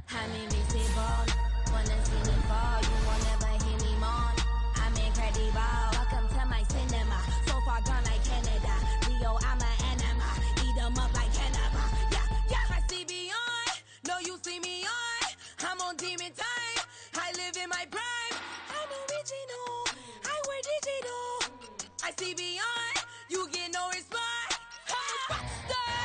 I'm invisible. Wanna see me fall, you won't never hear me moan. I'm incredible. Welcome to my cinema. So far gone like Canada. Leo, I'm an anima. Eat them up like cannibal. Yeah, I see beyond. No, you see me on. I'm on demon time. I live in my prime. I'm original. I wear digital. I see beyond. You get no response. I'm a rock star.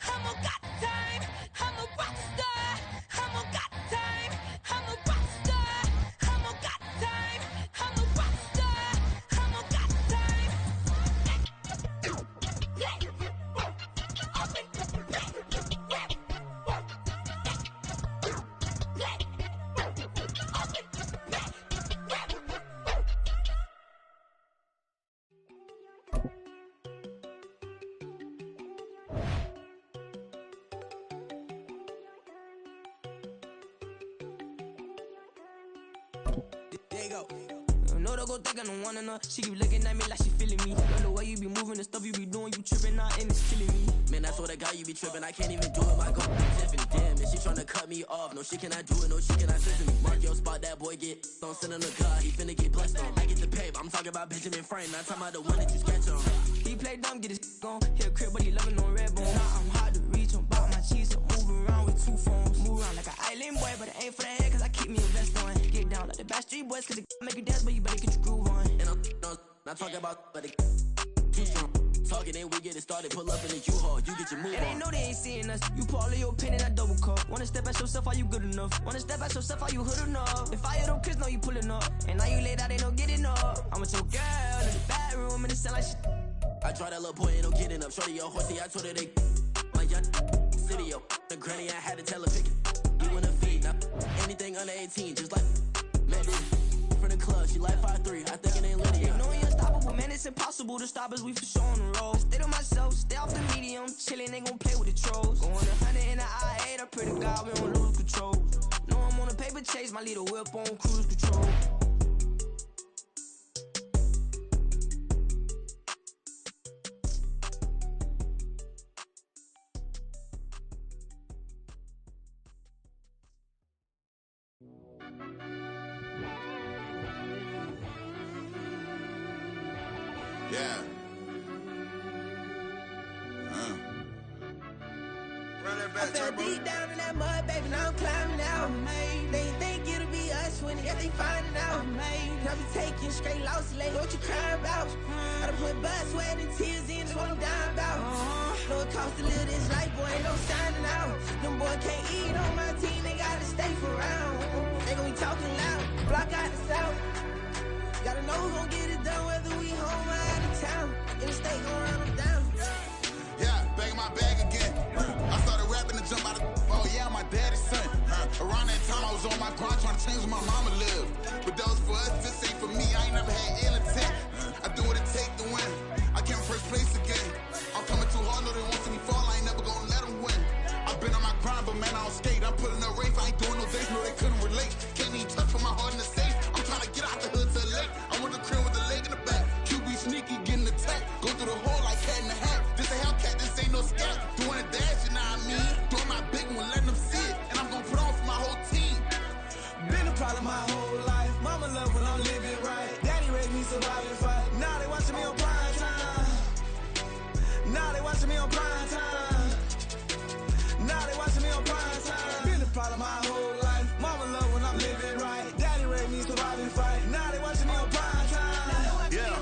I'm a got time. I'm a rock star. I'm a got time. I'm a rock star. I'm a got time. I'm a rock star. I'm a got time. There you go. No, don't go think I don't wanna know. She keep looking at me like she feeling me. Girl, the way you be moving, the stuff you be doing, you tripping out and it's killing me. Man, I swear to God, you be tripping. I can't even do it. My girl, Tiffany, damn, and she tryna cut me off. No, she cannot do it. No, she cannot listen to me. Mark your spot, that boy get. Don't send him to God. He finna get blessed on. I get the pay, but I'm talking about Benjamin Franklin. Not talking about the one that you sketch on. He play dumb, get his gone. Hit a crib, but he loving on red bone. Now I'm hard to reach. I'm bout my cheese. I'm moving around with two phones. Move around like an island boy, but it ain't for the head, cause I keep me a vest on. Get down like the Backstreet Boys, cause it make you dance, but you better get your groove on. And I'm not talking about, but it too strong. Talking and we get it started, pull up in the U-Haul, you get your move on. And they know they ain't seeing us. You pull all of your pen in that double cup. Wanna step at yourself, are you good enough? Wanna step at yourself, are you hood enough? If I hear them kids, know you pulling up. And now you laid out, they don't get enough. I'm with your girl in the bedroom, and it sound like shit. I draw that little boy, ain't no getting up. Shorty your horsey, I told her they my young city up. The granny, I had to tell her pick it. You in the feed, now anything under 18, just like man, from the club, she like 5'3", I think it ain't Lydia. You know we unstoppable, man, it's impossible to stop us, we for sure on the road. Stay to myself, stay off the medium, chillin', ain't gon' play with the trolls. Going 100 in the I-8, I pray to God we don't lose control. Know I'm on a paper chase, my little whip on cruise control. Yeah. I fell deep down in that mud, baby, now I'm climbing out. They think it'll be us when they finding out. I be taking straight loss, lady, what you crying about? I done put blood, sweat, and tears in, that's what I'm dying about. Know it cost to live this life, boy, ain't no signing out. Them boy can't eat on my team, they gotta stay for round. They gon' be talking loud, block out the south. Gotta know who gon' get it done, whether we home or out of town. In the state, gon' run them down. Yeah, back in my bag again. I started rapping to jump out of, oh yeah, my daddy's son. Around that time I was on my grind trying to change where my mama lived. But that was for us, this ain't for me, I ain't never had ill intent. I do what it take to win. I came first place again. I'm coming too hard, no they won't see me fall, I ain't never gonna let them win. I've been on my grind, but man I don't skate. I'm putting up race, I ain't doing no days, no they couldn't relate. Can't even touch for my heart in the safe. I'm trying to get out the hood to the lake. I want the crib with the leg in the back. QB sneaky, getting attacked. Go through the hole like cat in the hat. This a Hellcat, this ain't no scat. Doing a dash, you know what I mean? Doing my big one, letting them see it. And I'm gonna put on for my whole team. Been a problem my whole life. Mama love when I'm living right. Daddy raised me surviving fight. Now they watching me on prime time. Now they watching me on prime time. Now they watching me on prime time. Been a problem my whole life. Mama love when I'm living right. Daddy raised me surviving fight. Now they watching me on prime time. Yeah.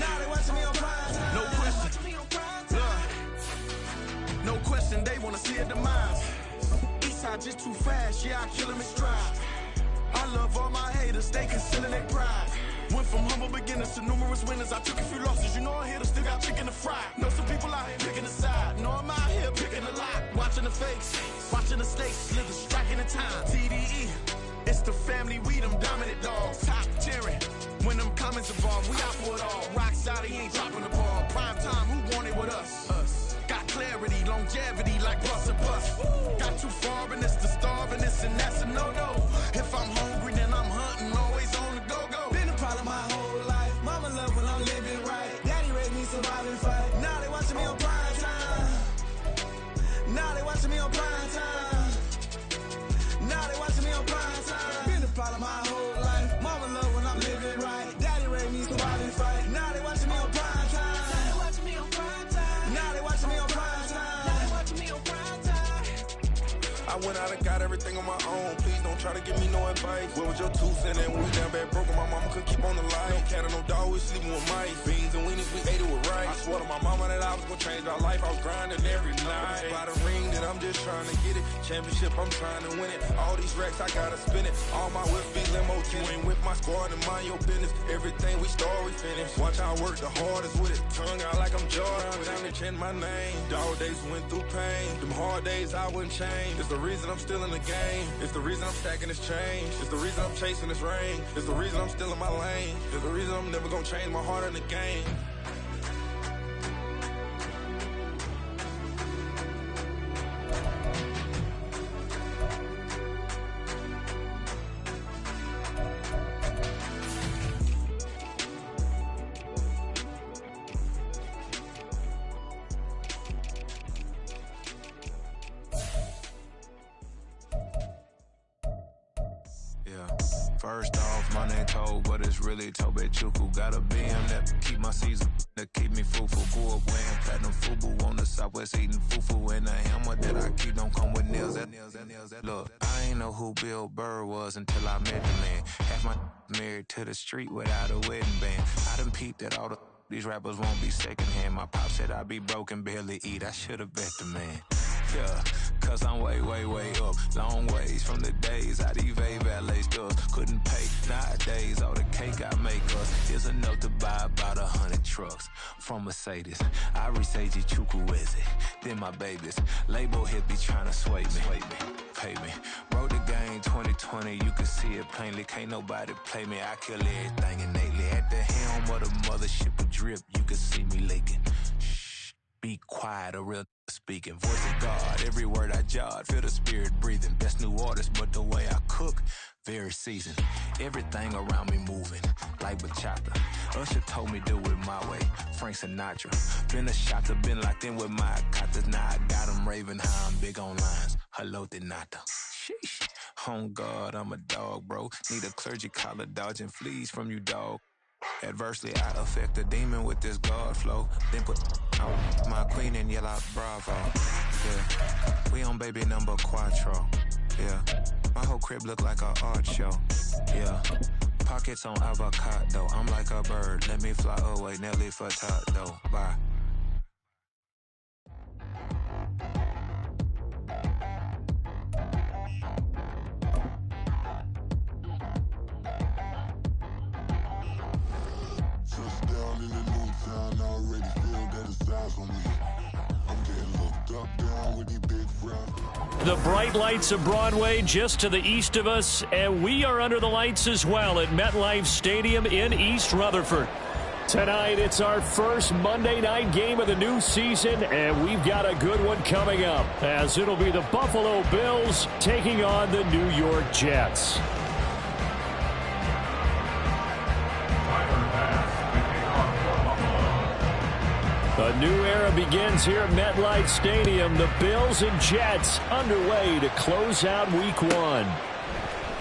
Now they watching me on prime time. No question. No question, they wanna see a demise. Eastside just too fast, yeah, I kill them in stride. I love all my haters, they concealing their pride. Went from humble beginners to numerous winners. I took a few losses, you know I'm here to still got chicken to fry. Know some people out here picking a side. Know I'm out here picking a lot. Watching the fakes, watching the stakes, slither, striking the time. TDE, it's the family, we them dominant dogs. Top tiering, when them comments involved, we out for it all. Rock solid, he ain't dropping the ball. Prime time, who want it with us? Us. Got clarity, longevity like bus and bus. Got too far and it's the starving, this and that's a no-no. If I'm hungry, then I'm hunting, always on the go-go. Been a problem my whole life. Mama love when I'm living right. Daddy raised me surviving fight. Now they watching me on prime time. Now they watching me on prime I went out and got everything on my own. Please don't try to give me no advice. Where was your 2 cents and we down bad broke? My mama couldn't keep on the light. No cat or no dog, we sleeping with mice. Beans and weenies, we ate it with rice. I swore to my mama that I was gonna change our life. I was grinding every night. By the ring that I'm just trying to get it. Championship, I'm trying to win it. All these racks, I gotta spin it. All my whips be limo. You ain't with my squad and mind your business. Everything we start, we finish. Watch how I work the hardest with it. Tongue out like I'm Jordan. Down and change my name. Dog days went through pain. Them hard days I wouldn't change. It's the reason I'm still in the game. It's the reason I'm stacking this change. It's the reason I'm chasing this ring. It's the reason I'm still in my lane. It's the reason I'm never gonna change my heart in the game. First off, my name Tobe, but it's really Tobe Chuku. Got a BM that keep my season, that keep me fufu. Grew up wearing platinum fubu on the southwest eating fufu. And the hammer that I keep don't come with nails. Look, I ain't know who Bill Burr was until I met the man. Half my married to the street without a wedding band. I done peeped that all these rappers won't be secondhand. My pop said I'd be broken, barely eat. I should've bet the man. Yeah, cause I'm way, way, way up. Long ways from the days I evade valet stores. Couldn't pay nowadays. All the cake I make us is enough to buy about 100 trucks from Mercedes. I resage Chukwueze, then my babies. Label hit be trying to sway me. Pay me. Wrote the game 2020, you can see it plainly. Can't nobody play me. I kill everything innately. At the helm of the mothership with drip, you can see me leaking. Shh, be quiet, a real speaking. Voice of God, every word I jot. Feel the spirit breathing. Best new artist, but the way I cook, very seasoned. Everything around me moving, like bachata. Usher told me do it my way. Frank Sinatra. Been a shotter, been locked in with my katas. Now I got them raving how I'm big on lines. Hello, Denata. Sheesh. On God, I'm a dog, bro. Need a clergy collar, dodging fleas from you, dog. Adversely, I affect a demon with this God flow. Then put on my queen and yell out bravo. Yeah, we on baby number quattro. Yeah, my whole crib look like a art show. Yeah, pockets on avocado. I'm like a bird. Let me fly away. Nelly Furtado. Bye. Touchdown in the new town, I already feel that it's eyes on me. I'm getting looked up, down with these big frown. The bright lights of Broadway just to the east of us, and we are under the lights as well at MetLife Stadium in East Rutherford. Tonight, it's our first Monday night game of the new season, and we've got a good one coming up, as it'll be the Buffalo Bills taking on the New York Jets. A new era begins here at MetLife Stadium. The Bills and Jets underway to close out Week 1.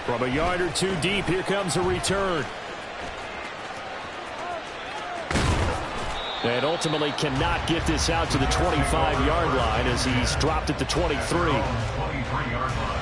From a yard or two deep, here comes a return. And ultimately cannot get this out to the 25-yard line as he's dropped at the 23. 23-yard line.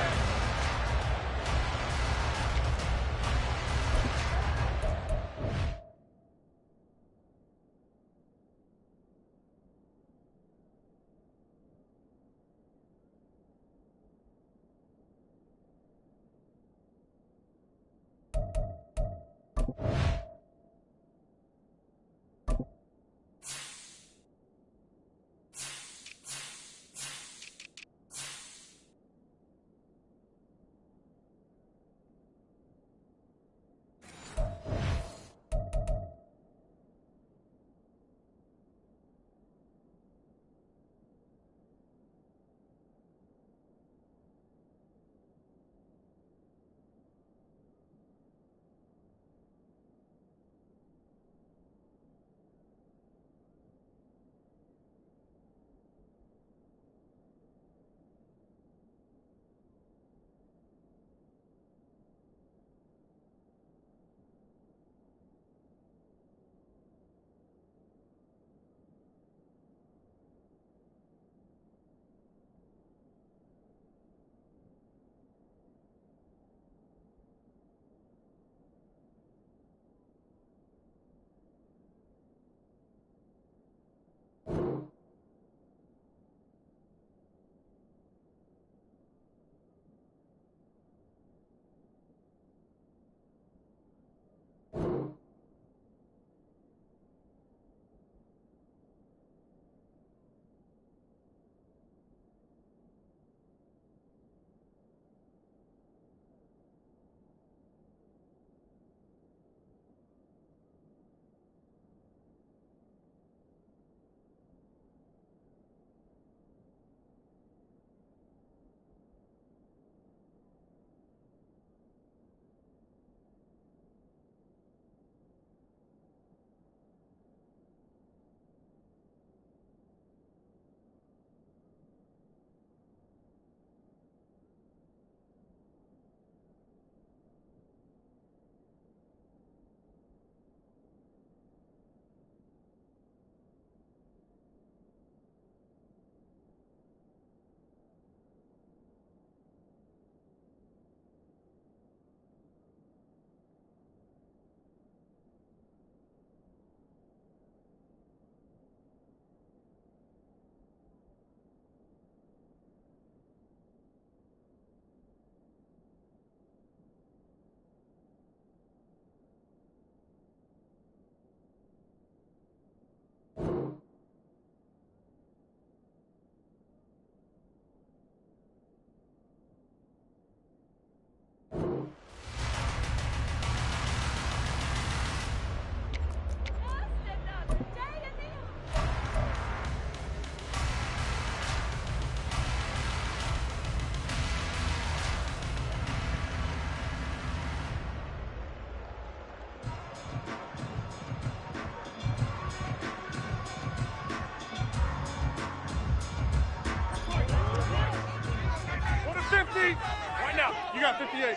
Right now, you got 58.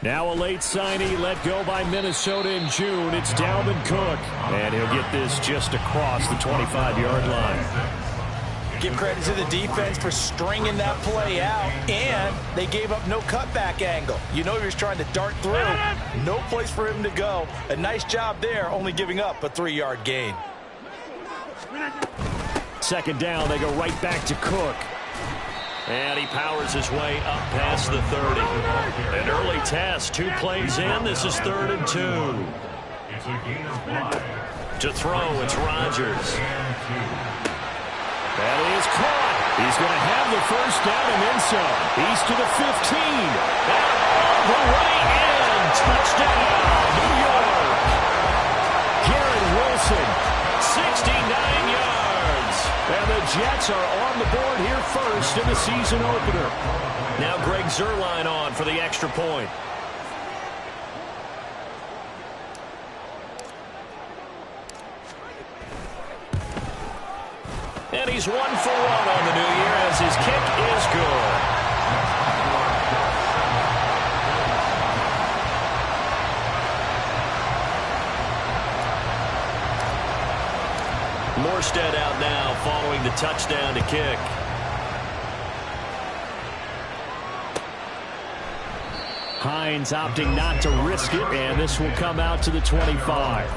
Now a late signee let go by Minnesota in June. It's Dalvin Cook. And he'll get this just across the 25-yard line. Give credit to the defense for stringing that play out, and they gave up no cutback angle. You know he was trying to dart through. No place for him to go. A nice job there, only giving up a 3-yard gain. Second down, they go right back to Cook. And he powers his way up past the 30. An early test, 2 plays in. This is 3rd and 2. It's a gain of 5. To throw, it's Rodgers. That is caught. He's going to have the first down and then some. He's to the 15. And all the way in. Touchdown, New York. Garrett Wilson, 69 yards. And the Jets are on the board here first in the season opener. Now Greg Zuerlein on for the extra point. And he's 1 for 1 on the new year as his kick is good. Morstead out now following the touchdown to kick. Hines opting not to risk it, and this will come out to the 25.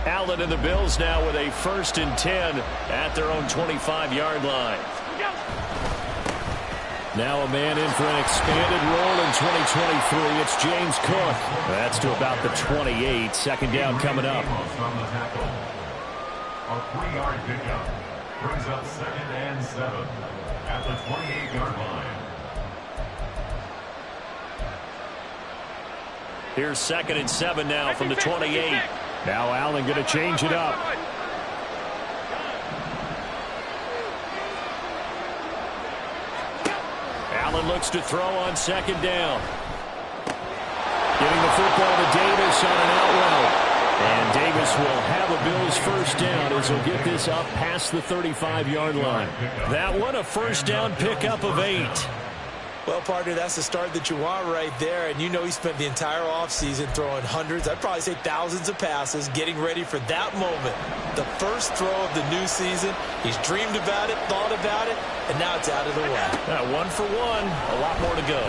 Allen and the Bills now with a 1st and 10 at their own 25-yard line. Now a man in for an expanded role in 2023. It's James Cook. That's to about the 28. 2nd down coming up. A 3-yard pickup brings up 2nd and 7 at the 28-yard line. Here's 2nd and 7 now from the 28. Now Allen going to change it up. Allen looks to throw on 2nd down. Getting the football to Davis on an out route. And Davis will have a Bills 1st down as he'll get this up past the 35-yard line. That one a 1st down pickup of 8. Well, partner, that's the start that you want right there. And you know he spent the entire offseason throwing hundreds, I'd probably say thousands of passes, getting ready for that moment. The first throw of the new season. He's dreamed about it, thought about it, and now it's out of the way. 1 for 1, a lot more to go.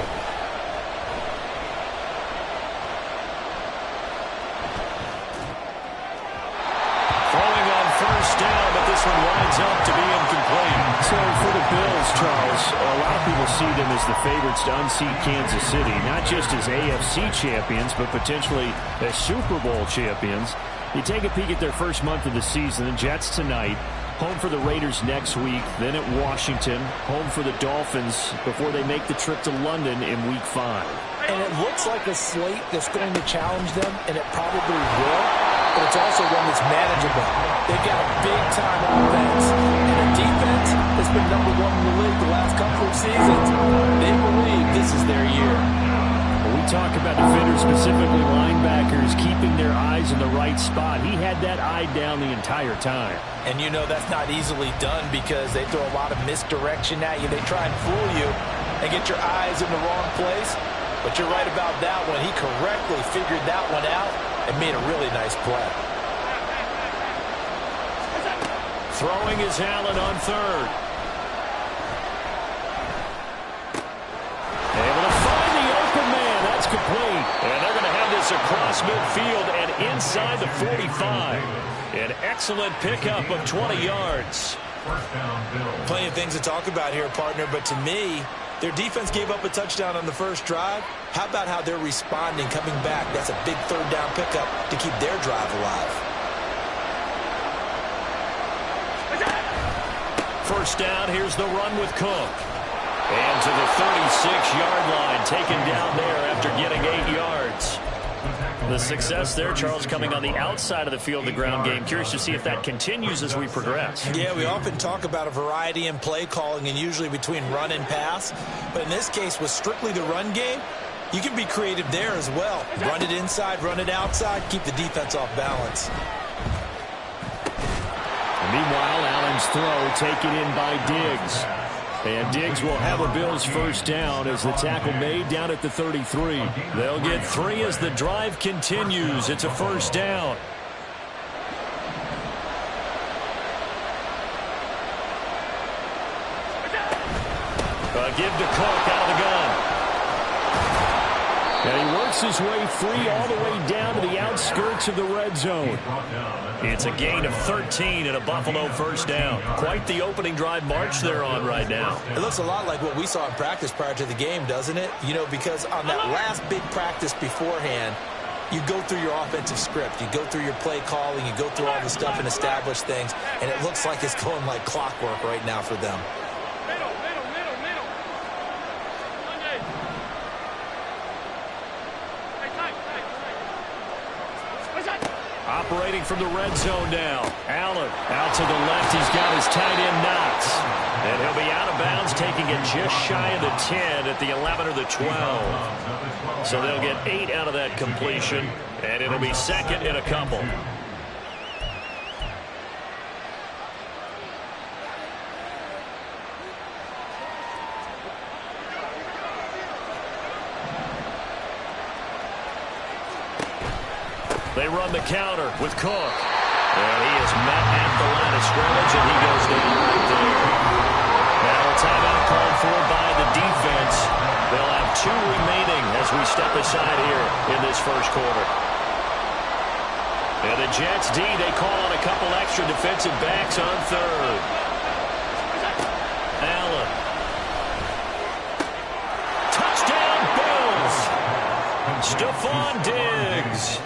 Throwing on 1st down, but this one winds up to be incomplete. So for the Bills, Charles, a lot of people see them as the favorites to unseat Kansas City, not just as AFC champions, but potentially as Super Bowl champions. You take a peek at their first month of the season, the Jets tonight, home for the Raiders next week, then at Washington, home for the Dolphins before they make the trip to London in Week 5. And it looks like a slate that's going to challenge them, and it probably will, but it's also one that's manageable. They've got a big-time offense and a defense that's been #1 in the league the last couple of seasons. They believe this is their year. When we talk about defenders, specifically linebackers, keeping their eyes in the right spot, he had that eye down the entire time. And you know that's not easily done because they throw a lot of misdirection at you. They try and fool you and get your eyes in the wrong place. But you're right about that one. He correctly figured that one out and made a really nice play. Throwing is Allen on 3rd. Able to find the open man. That's complete. And they're going to have this across midfield and inside the 45. An excellent pickup of 20 yards. Plenty of things to talk about here, partner, but to me, their defense gave up a touchdown on the first drive. How about how they're responding, coming back? That's a big 3rd down pickup to keep their drive alive. 1st down, here's the run with Cook. And to the 36-yard line, taken down there after getting 8 yards. The success there, Charles, coming on the outside of the field, the ground game. Curious to see if that continues as we progress. Yeah, we often talk about a variety in play calling and usually between run and pass. But in this case, with strictly the run game, you can be creative there as well. Run it inside, run it outside, keep the defense off balance. Meanwhile, Allen's throw taken in by Diggs. And Diggs will have a Bills first down as the tackle made down at the 33. They'll get 3 as the drive continues. It's a first down. Give to Cook out of the gun. And he works his way free all the way down to the outskirts of the red zone. It's a gain of 13 and a Buffalo first down. Quite the opening drive march they're on right now. It looks a lot like what we saw in practice prior to the game, doesn't it? You know, because on that last big practice beforehand, you go through your offensive script. You go through your play calling. You go through all the stuff and establish things. And it looks like it's going like clockwork right now for them. Operating from the red zone now. Allen out to the left. He's got his tight end Knox. And he'll be out of bounds, taking it just shy of the 10 at the 11 or the 12. So they'll get 8 out of that completion, and it'll be second and a couple. They run the counter with Cook. And he is met at the line of scrimmage, and he goes down right there. Now a timeout called for by the defense. They'll have 2 remaining as we step aside here in this first quarter. And the Jets D, they call on a couple extra defensive backs on third. Allen. Touchdown, Bills. Stephon Diggs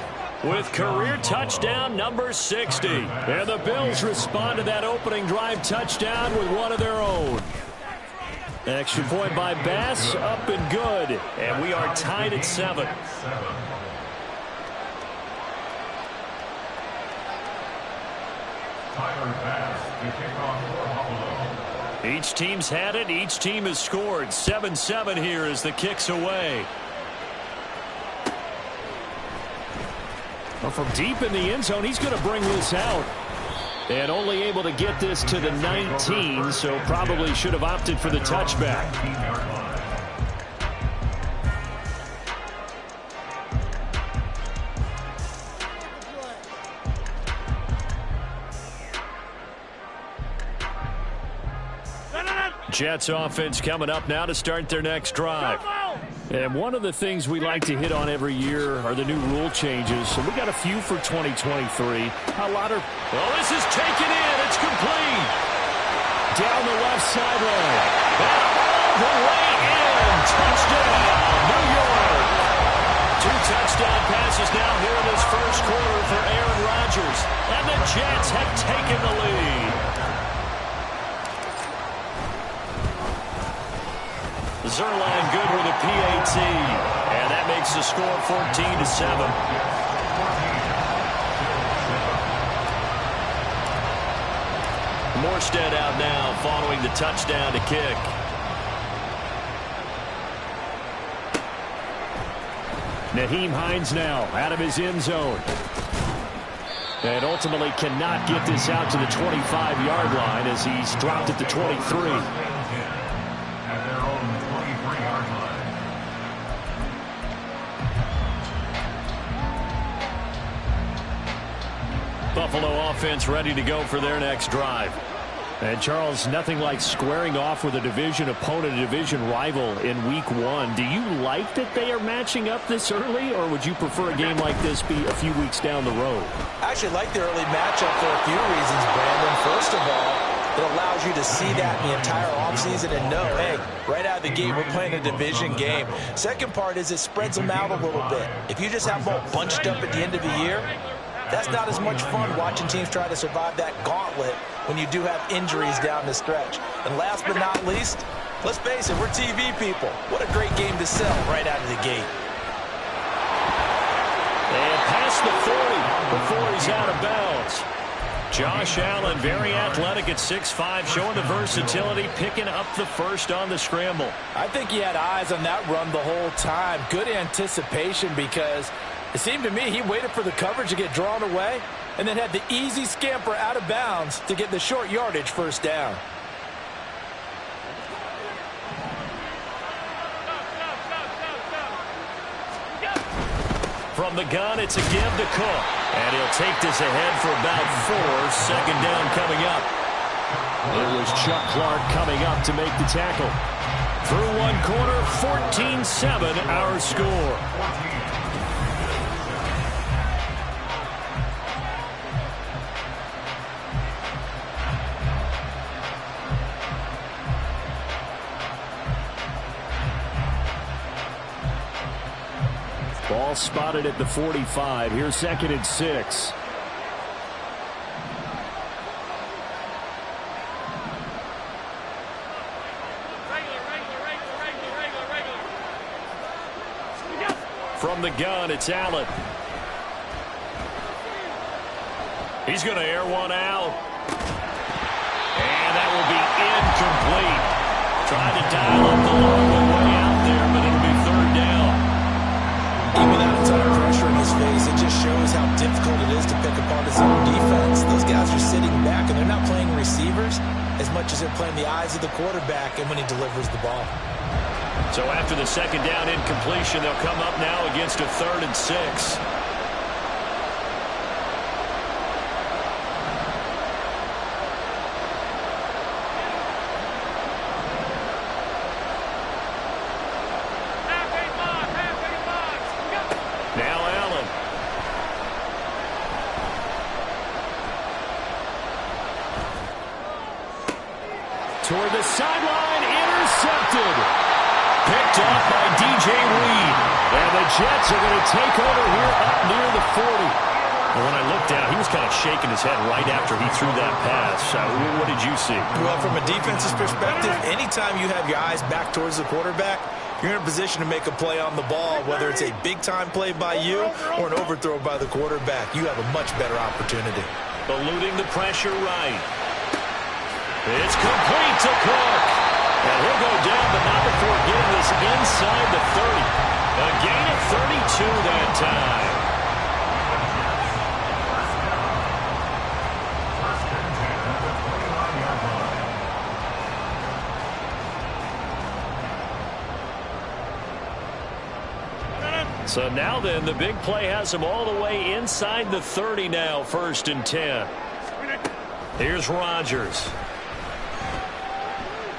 with career touchdown number 60. And the Bills respond to that opening drive touchdown with one of their own. Extra point by Bass, up and good. And we are tied at 7. Each team's had it. Each team has scored. 7-7 here as the kick's away. Well, from deep in the end zone, he's going to bring this out. And only able to get this to the 19, so probably should have opted for the touchback. Jets offense coming up now to start their next drive. And one of the things we like to hit on every year are the new rule changes. So we got a few for 2023. A lot of... Well, this is taken in. It's complete. Down the left sideline. And all the way in. Touchdown, New York. 2 touchdown passes now here in this first quarter for Aaron Rodgers. And the Jets have taken the lead. Zuerlein good with a PAT, and that makes the score 14-7. Morstead out now following the touchdown to kick. Nyheim Hines now out of his end zone. And ultimately cannot get this out to the 25-yard line as he's dropped at the 23. Buffalo offense ready to go for their next drive. And Charles, nothing like squaring off with a division opponent, a division rival in week 1. Do you like that they are matching up this early, or would you prefer a game like this be a few weeks down the road? I actually like the early matchup for a few reasons, Brandon. First of all, it allows you to see that in the entire offseason and know, hey, right out of the gate, we're playing a division game. Second part is it spreads them out a little bit. If you just have them all bunched up at the end of the year, that's not as much fun watching teams try to survive that gauntlet when you do have injuries down the stretch. And last but not least, let's face it, we're TV people. What a great game to sell right out of the gate. the 40 before he's out of bounds. Josh Allen, very athletic at 6'5", showing the versatility, picking up the first on the scramble. I think he had eyes on that run the whole time. Good anticipation, because it seemed to me he waited for the coverage to get drawn away and then had the easy scamper out of bounds to get the short yardage first down. From the gun, it's a give to Cook. And he'll take this ahead for about 4. Second down coming up. It was Chuck Clark coming up to make the tackle. Through one quarter, 14-7 our score. Ball spotted at the 45. Here's 2nd and 6. From the gun, it's Allen. He's going to air one out. And that will be incomplete. Tried to dial up the long way out there, but it'll be 3rd down. Even without a ton of pressure in his face, it just shows how difficult it is to pick apart his own defense. Those guys are sitting back, and they're not playing receivers as much as they're playing the eyes of the quarterback and when he delivers the ball. So after the 2nd down incompletion, they'll come up now against a 3rd and 6. Now Allen. Toward the sideline, intercepted. Picked off by DJ Reed. And the Jets are going to take over here up near the 40. And when I looked down, he was kind of shaking his head right after he threw that pass. What did you see? Well, from a defense's perspective, anytime you have your eyes back towards the quarterback, you're in a position to make a play on the ball, whether it's a big-time play by you or an overthrow by the quarterback. You have a much better opportunity. Eluding the pressure right. It's complete to Cook. And he'll go down, but not before getting this inside the 30. A gain of 32 that time. So now then, the big play has him all the way inside the 30 now, 1st and 10. Here's Rodgers.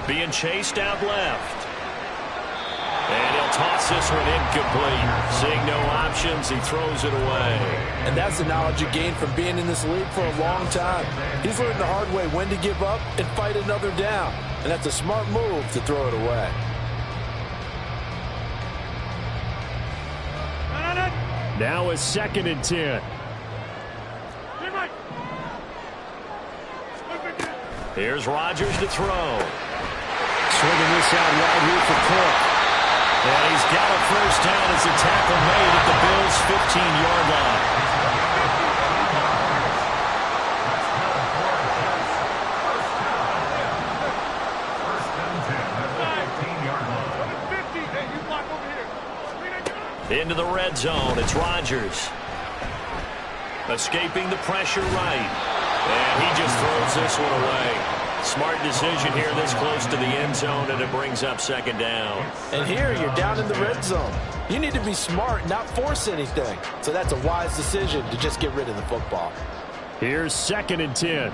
Being chased out left. And he'll toss this one incomplete. Seeing no options, he throws it away. And that's the knowledge you gain from being in this league for a long time. He's learned the hard way when to give up and fight another down. And that's a smart move to throw it away. Now it's 2nd and 10. Here's Rodgers to throw. Swinging this out wide here for Cook. And he's got a first down as the tackle made at the Bills' 15-yard line. Into the red zone, it's Rodgers. Escaping the pressure right. And he just throws this one away. Smart decision here this close to the end zone, and it brings up 2nd down. And here you're down in the red zone. You need to be smart, not force anything. So that's a wise decision to just get rid of the football. Here's 2nd and 10.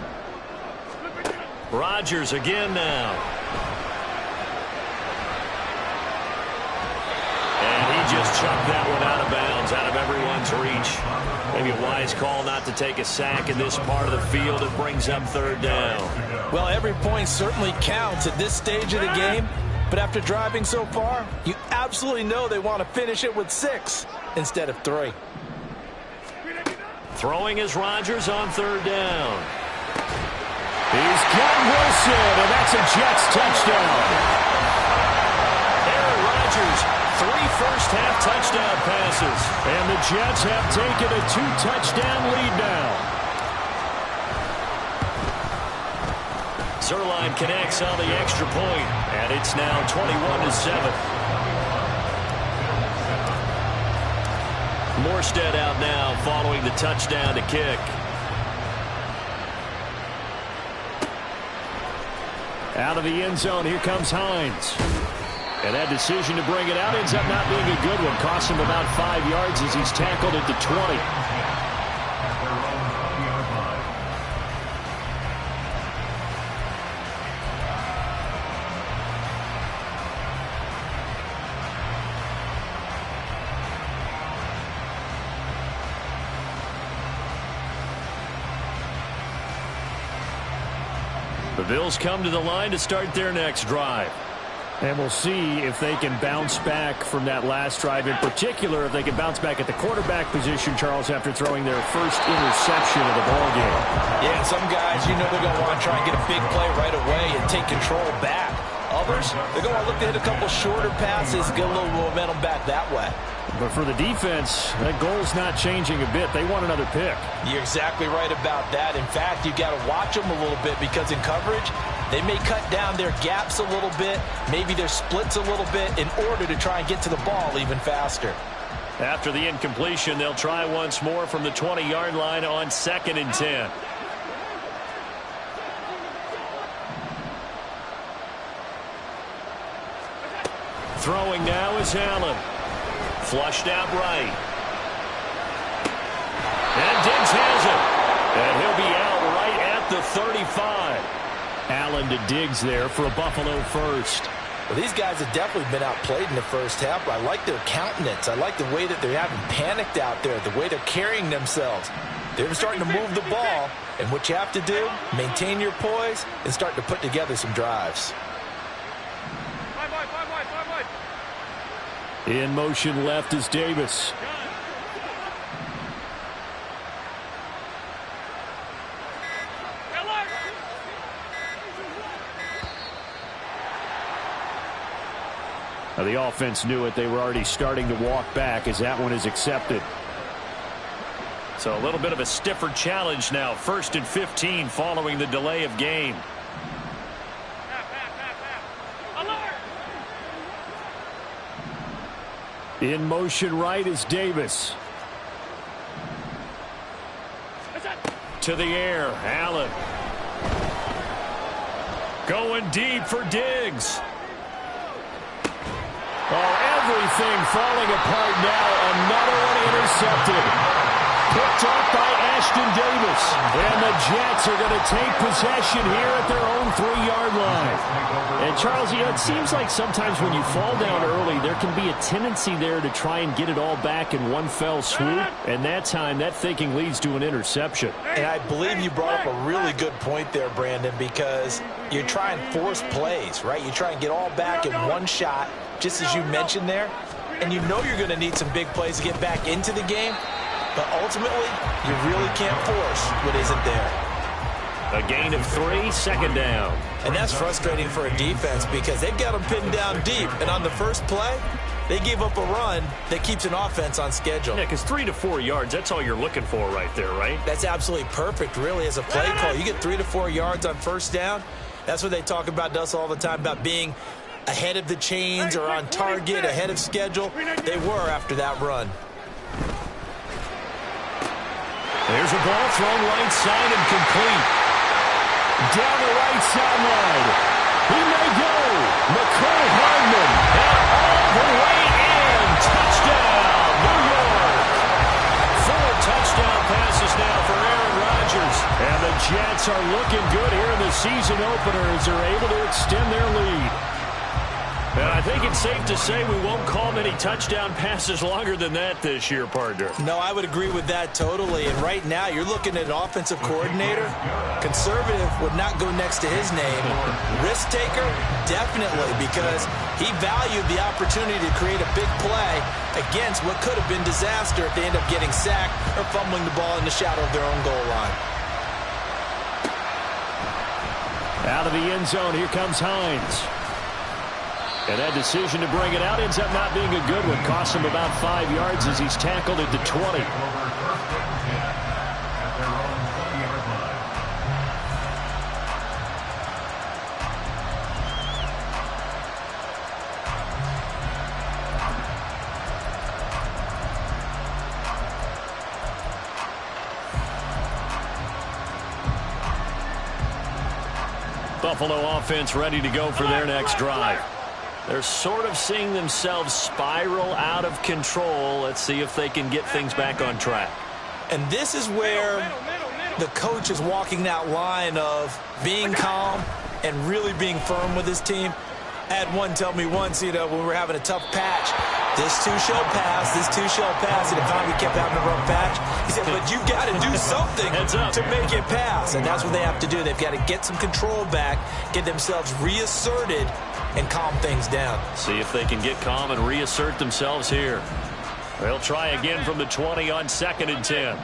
Rodgers again now. And he just chucked that one out of bounds, out of everyone's reach. Maybe a wise call not to take a sack in this part of the field. It brings up 3rd down. Well, every point certainly counts at this stage of the game. But after driving so far, you absolutely know they want to finish it with 6 instead of 3. Throwing is Rodgers on 3rd down. He's got Wilson, and that's a Jets touchdown. Aaron Rodgers, 3 first-half touchdown passes. passes. And the Jets have taken a 2-touchdown lead now. Zuerlein connects on the extra point, and it's now 21-7. Morstead out now following the touchdown to kick. Out of the end zone, here comes Hines. And that decision to bring it out ends up not being a good one. Costs him about 5 yards as he's tackled at the 20. The Bills come to the line to start their next drive. And we'll see if they can bounce back from that last drive. In particular, if they can bounce back at the quarterback position, Charles, after throwing their first interception of the ballgame. Yeah, and some guys, you know they're going to want to try and get a big play right away and take control back. Others, they're going to want to look to hit a couple shorter passes, get a little momentum back that way. But for the defense, that goal's not changing a bit. They want another pick. You're exactly right about that. In fact, you got to watch them a little bit because in coverage, they may cut down their gaps a little bit, maybe their splits a little bit in order to try and get to the ball even faster. After the incompletion, they'll try once more from the 20-yard line on 2nd and 10. Throwing now is Allen. Flushed out right. And Diggs has it. And he'll be out right at the 35. Allen to Diggs there for a Buffalo first. Well, these guys have definitely been outplayed in the first half. I like their countenance. I like the way that they're having panicked out there, the way they're carrying themselves. They're starting to move the ball, and what you have to do, maintain your poise and start to put together some drives. In motion left is Davis. Now the offense knew it. They were already starting to walk back as that one is accepted. So a little bit of a stiffer challenge now. 1st and 15 following the delay of game. In motion right is Davis. To the air, Allen. Going deep for Diggs. Oh, everything falling apart now. Another one intercepted. Picked up by Ashton Davis. And the Jets are going to take possession here at their own 3-yard line. And, Charles, you know, it seems like sometimes when you fall down early, there can be a tendency there to try and get it all back in one fell swoop. And that time, that thinking leads to an interception. And I believe you brought up a really good point there, Brandon, because you're trying to force plays, right? You try and get all back in one shot, just as you mentioned there. And you know you're going to need some big plays to get back into the game. But ultimately, you really can't force what isn't there. A gain of 3, 2nd down. And that's frustrating for a defense because they've got them pinned down deep. And on the first play, they gave up a run that keeps an offense on schedule. Yeah, because 3 to 4 yards, that's all you're looking for right there, right? That's absolutely perfect, really, as a play call. You get 3 to 4 yards on 1st down. That's what they talk about to us all the time, about being ahead of the chains or on target, ahead of schedule. They were after that run. There's a ball thrown right side and complete. Down the right sideline. He may go. Mecole Hardman. And all the way in. Touchdown, New York. 4 touchdown passes now for Aaron Rodgers. And the Jets are looking good here in the season opener as they're able to extend their lead. And I think it's safe to say we won't call many touchdown passes longer than that this year, partner. No, I would agree with that totally. And right now, you're looking at an offensive coordinator. Conservative would not go next to his name. Risk taker, definitely, because he valued the opportunity to create a big play against what could have been disaster if they end up getting sacked or fumbling the ball in the shadow of their own goal line. Out of the end zone, here comes Hines. And that decision to bring it out ends up not being a good one. Costs him about 5 yards as he's tackled at the 20. Buffalo offense ready to go for their next drive. They're sort of seeing themselves spiral out of control. Let's see if they can get things back on track. And this is where the coach is walking that line of being calm and really being firm with his team. I had one tell me once, when we were having a tough patch, this too shall pass, this too shall pass, and finally we kept having a rough patch. He said, but you got to do something to make it pass, and that's what they have to do. They've got to get some control back, get themselves reasserted, and calm things down. See if they can get calm and reassert themselves here. They'll try again from the 20 on 2nd and 10.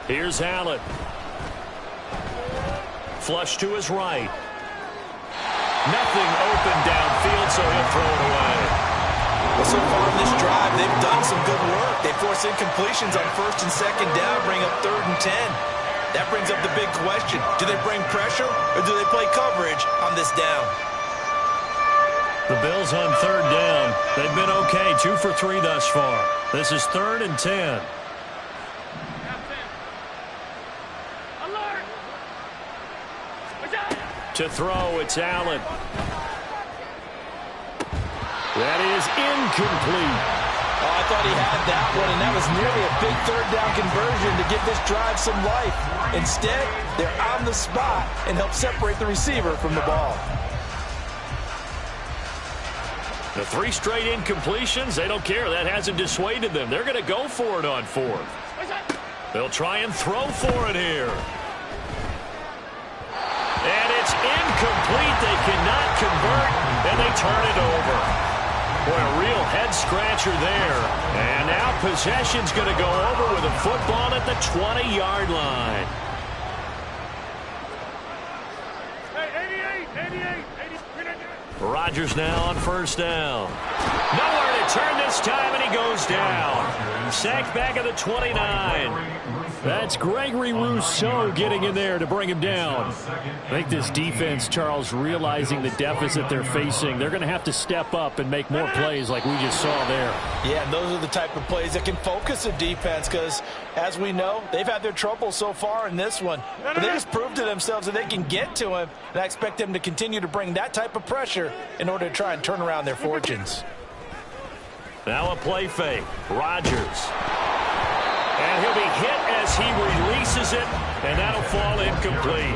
Here's Allen. Flush to his right. Nothing open downfield, so he'll throw it away. Well, so far in this drive, they've done some good work. They force incompletions on 1st and 2nd down, bring up 3rd and 10. That brings up the big question. Do they bring pressure, or do they play coverage on this down? The Bills on 3rd down. They've been okay, 2 for 3 thus far. This is 3rd and 10. To throw, it's Allen. That is incomplete. Oh, I thought he had that one, and that was nearly a big 3rd down conversion to give this drive some life. Instead, they're on the spot and help separate the receiver from the ball. The 3 straight incompletions, they don't care. That hasn't dissuaded them. They're going to go for it on 4th. They'll try and throw for it here. And it's incomplete. They cannot convert, and they turn it over. Boy, a real head-scratcher there. And now possession's going to go over with a football at the 20-yard line. Rodgers now on 1st down. Nowhere to turn this time, and he goes down. Sacked back at the 29. That's Gregory Rousseau getting in there to bring him down. I think this defense, Charles, realizing the deficit they're facing, they're going to have to step up and make more plays like we just saw there. Yeah, and those are the type of plays that can focus a defense because, as we know, they've had their trouble so far in this one. But they just proved to themselves that they can get to him, and I expect them to continue to bring that type of pressure in order to try and turn around their fortunes. Now a play fake. Rodgers. And he'll be hit as he releases it, and that'll fall incomplete.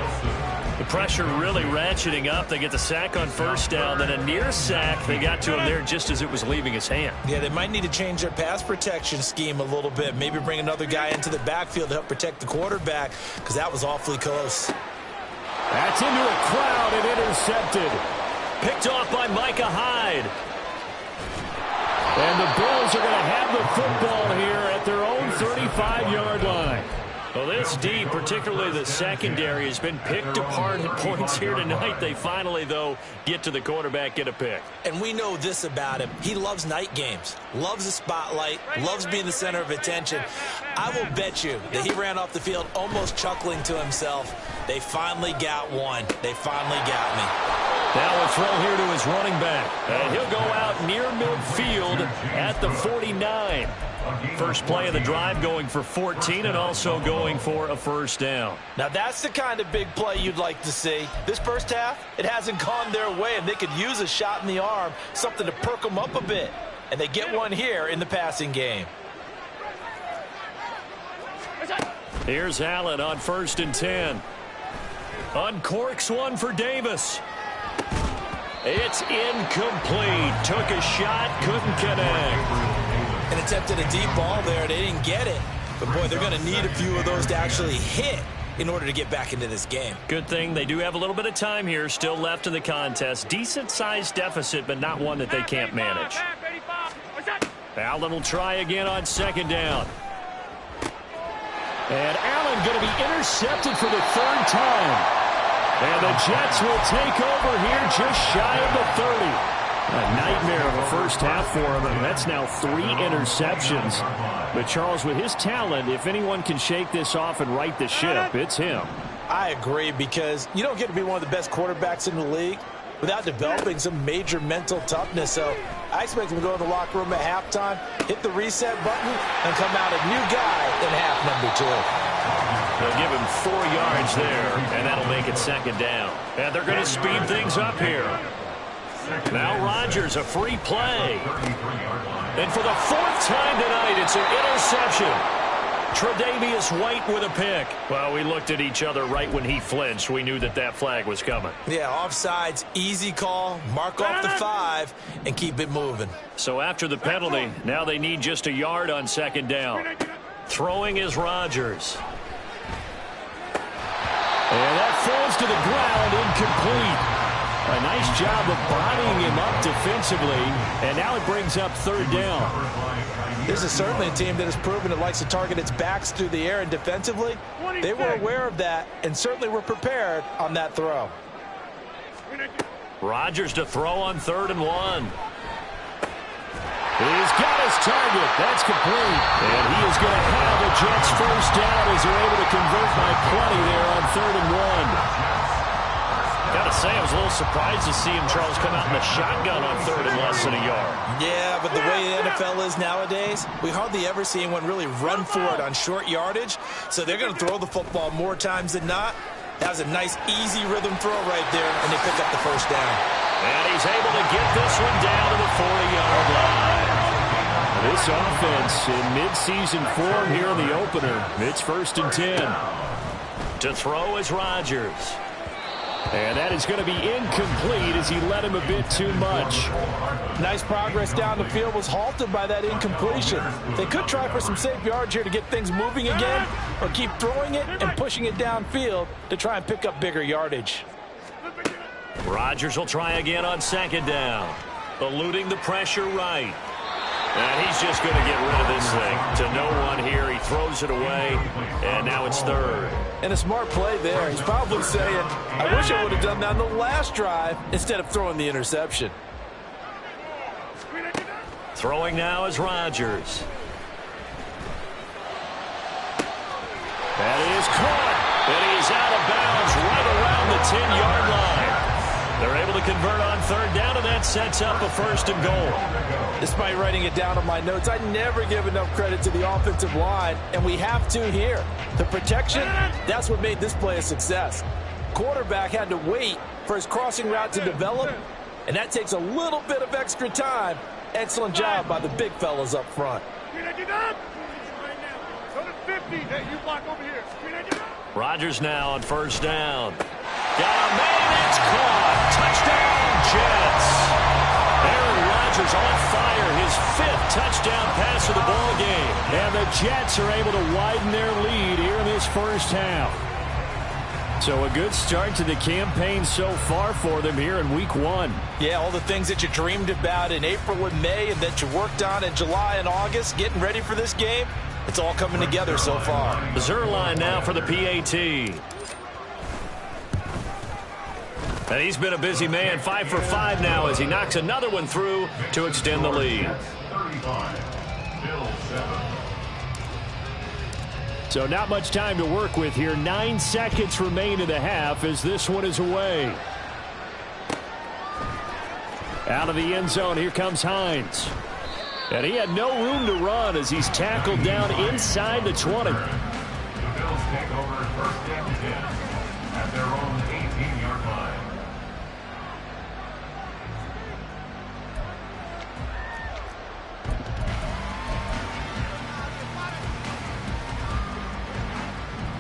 The pressure really ratcheting up. They get the sack on 1st down, then a near sack. They got to him there just as it was leaving his hand. Yeah, they might need to change their pass protection scheme a little bit. Maybe bring another guy into the backfield to help protect the quarterback because that was awfully close. That's into a crowd and intercepted. Picked off by Micah Hyde. And the Bills are going to have the football here at their own 35-yard line. Well, this D, particularly the secondary, has been picked apart at points here tonight. They finally, though, get to the quarterback, get a pick. And we know this about him. He loves night games, loves the spotlight, loves being the center of attention. I will bet you that he ran off the field almost chuckling to himself. They finally got one. They finally got me. Now a throw here to his running back. And he'll go out near midfield at the 49. First play of the drive going for 14 and also going for a 1st down. Now that's the kind of big play you'd like to see. This first half, it hasn't gone their way, and they could use a shot in the arm, something to perk them up a bit. And they get one here in the passing game. Here's Allen on 1st and 10. Uncorks one for Davis. It's incomplete. Took a shot, couldn't connect. And attempted a deep ball there. They didn't get it. But, boy, they're going to need a few of those to actually hit in order to get back into this game. Good thing they do have a little bit of time here still left in the contest. Decent-sized deficit, but not one that they can't manage. Allen will try again on 2nd down. And Allen going to be intercepted for the third time. And the Jets will take over here just shy of the 30. A nightmare of a first half for him, and that's now 3 interceptions. But Charles, with his talent, if anyone can shake this off and right the ship, it's him. I agree, because you don't get to be one of the best quarterbacks in the league without developing some major mental toughness. So I expect him to go in the locker room at halftime, hit the reset button, and come out a new guy in half number 2. They'll give him 4 yards there, and that'll make it second down. And they're going to speed things up here. Now Rodgers, a free play. And for the 4th time tonight, it's an interception. Tre'Davious White with a pick. Well, we looked at each other right when he flinched. We knew that that flag was coming. Yeah, offsides, easy call, mark off the 5, and keep it moving. So after the penalty, now they need just a yard on second down. Throwing is Rodgers. And that falls to the ground, incomplete. A nice job of bodying him up defensively, and now it brings up third down. This is certainly a team that has proven it likes to target its backs through the air, and defensively, they were aware of that and certainly were prepared on that throw. Rodgers to throw on 3rd and 1. He's got his target. That's complete. And he is going to have the Jets first down as they're able to convert by plenty there on 3rd and 1. Got to say, I was a little surprised to see him, Charles, come out in the shotgun on 3rd and less than a yard. Yeah, but the way the NFL is nowadays, we hardly ever see anyone really run for it on short yardage. So they're going to throw the football more times than not. That was a nice, easy rhythm throw right there, and they pick up the first down. And he's able to get this one down to the 40-yard line. This offense in midseason form here in the opener. It's 1st and 10. To throw is Rodgers. And that is going to be incomplete as he led him a bit too much. Nice progress down the field, was halted by that incompletion. They could try for some safe yards here to get things moving again, or keep throwing it and pushing it downfield to try and pick up bigger yardage. Rodgers will try again on 2nd down. Eluding the pressure right. And he's just going to get rid of this thing. To no one here. He throws it away. And now it's 3rd. And a smart play there. He's probably saying, I wish I would have done that on the last drive instead of throwing the interception. Throwing now is Rodgers. That is caught. And he is out of bounds right around the 10-yard line. They're able to convert on 3rd down, and that sets up a 1st and goal. Despite writing it down on my notes, I never give enough credit to the offensive line, and we have to here. The protection, that's what made this play a success. Quarterback had to wait for his crossing route to develop, and that takes a little bit of extra time. Excellent job by the big fellas up front. Rodgers now on 1st down. Got a man, it's caught. Touchdown, Jets. Aaron Rodgers on fire, his 5th touchdown pass of the ball game. And the Jets are able to widen their lead here in this first half. So a good start to the campaign so far for them here in week 1. Yeah, all the things that you dreamed about in April and May and that you worked on in July and August, getting ready for this game, it's all coming together so far. Zuerlein now for the PAT. And he's been a busy man, 5 for 5 now as he knocks another one through to extend the lead. So not much time to work with here. 9 seconds remain in the half as this one is away. Out of the end zone, here comes Hines. And he had no room to run as he's tackled down inside the 20. The Bills take over 1st and 10 at their own 18-yard line.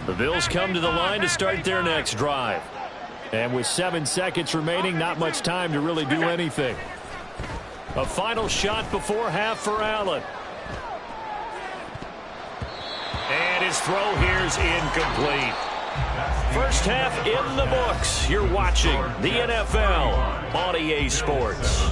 The Bills come to the line to start their next drive. And with 7 seconds remaining, not much time to really do anything. A final shot before half for Allen. And his throw here is incomplete. First half in the books. You're watching the NFL on EA Sports.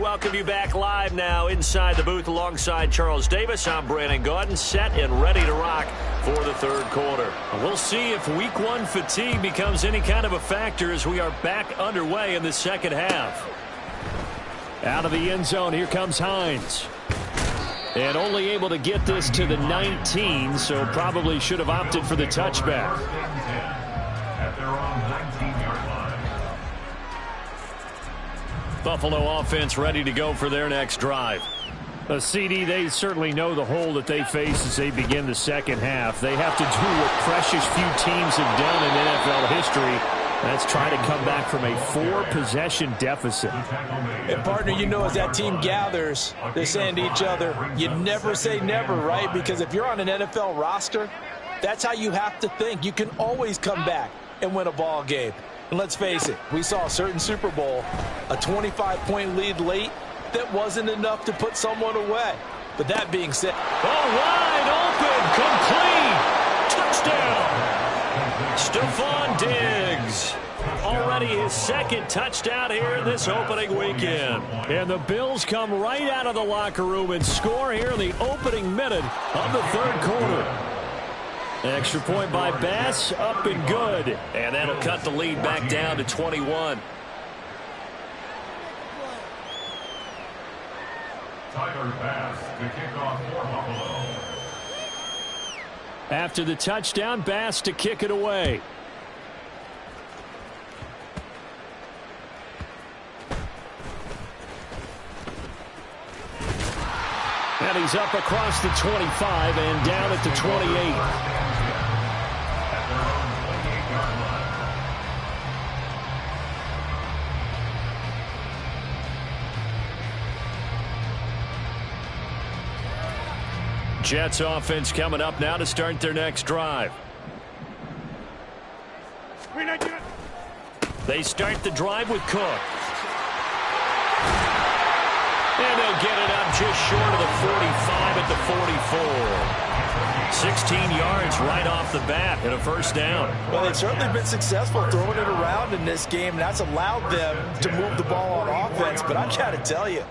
welcome you back live now inside the booth alongside Charles Davis. I'm Brandon Gaudin, set and ready to rock for the third quarter. We'll see if week one fatigue becomes any kind of a factor as we are back underway in the second half. Out of the end zone, here comes Hines. And only able to get this to the 19, so probably should have opted for the touchback. At their own 19-yard line. Buffalo offense ready to go for their next drive. CD, they certainly know the hole that they face as they begin the second half. They have to do what precious few teams have done in NFL history. That's try to come back from a 4-possession deficit. And, partner, you know, as that team gathers, they're saying to each other, you never say never, right? Because if you're on an NFL roster, that's how you have to think. You can always come back and win a ball game. And let's face it, we saw a certain Super Bowl, a 25-point lead late, that wasn't enough to put someone away. But that being said, wide open, complete, touchdown. Stephon Diggs, already his second touchdown here this opening weekend. And the Bills come right out of the locker room and score here in the opening minute of the third quarter. Extra point by Bass, up and good. And that'll cut the lead back down to 21. Tyler Bass, the kickoff for Buffalo. After the touchdown, Bass to kick it away. And he's up across the 25 and down at the 28. Jets offense coming up now to start their next drive. They start the drive with Cook. And they'll get it up just short of the 45 at the 44. 16 yards right off the bat and a first down. Well, they've certainly been successful throwing it around in this game, and that's allowed them to move the ball on offense. But I got to tell you,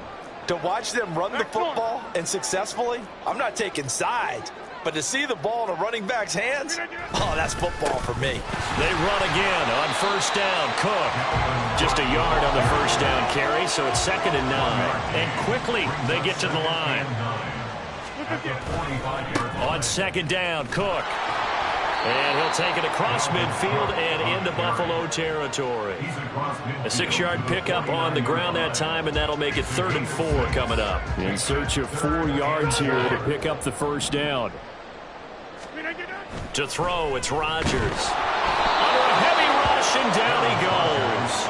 to watch them run the football and successfully, I'm not taking sides, but to see the ball in a running back's hands, oh, that's football for me. They run again on first down. Cook, just a yard on the first down carry, so it's 2nd and 9. And quickly they get to the line. On 2nd down, Cook. And he'll take it across midfield and into Buffalo territory. A 6-yard pickup on the ground that time, and that'll make it 3rd and 4 coming up. In search of 4 yards here to pick up the first down. To throw, it's Rodgers. Under a heavy rush, and down he goes.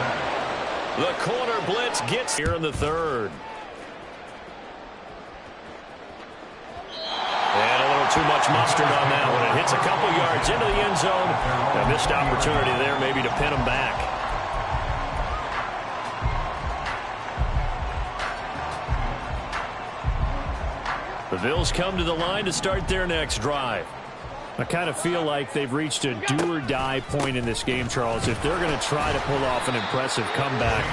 The corner blitz gets here in the 3rd. And a little too much mustard on that one. It hits a couple yards into the end zone. A missed opportunity there maybe to pin him back. The Bills come to the line to start their next drive. I kind of feel like they've reached a do-or-die point in this game, Charles. If they're going to try to pull off an impressive comeback,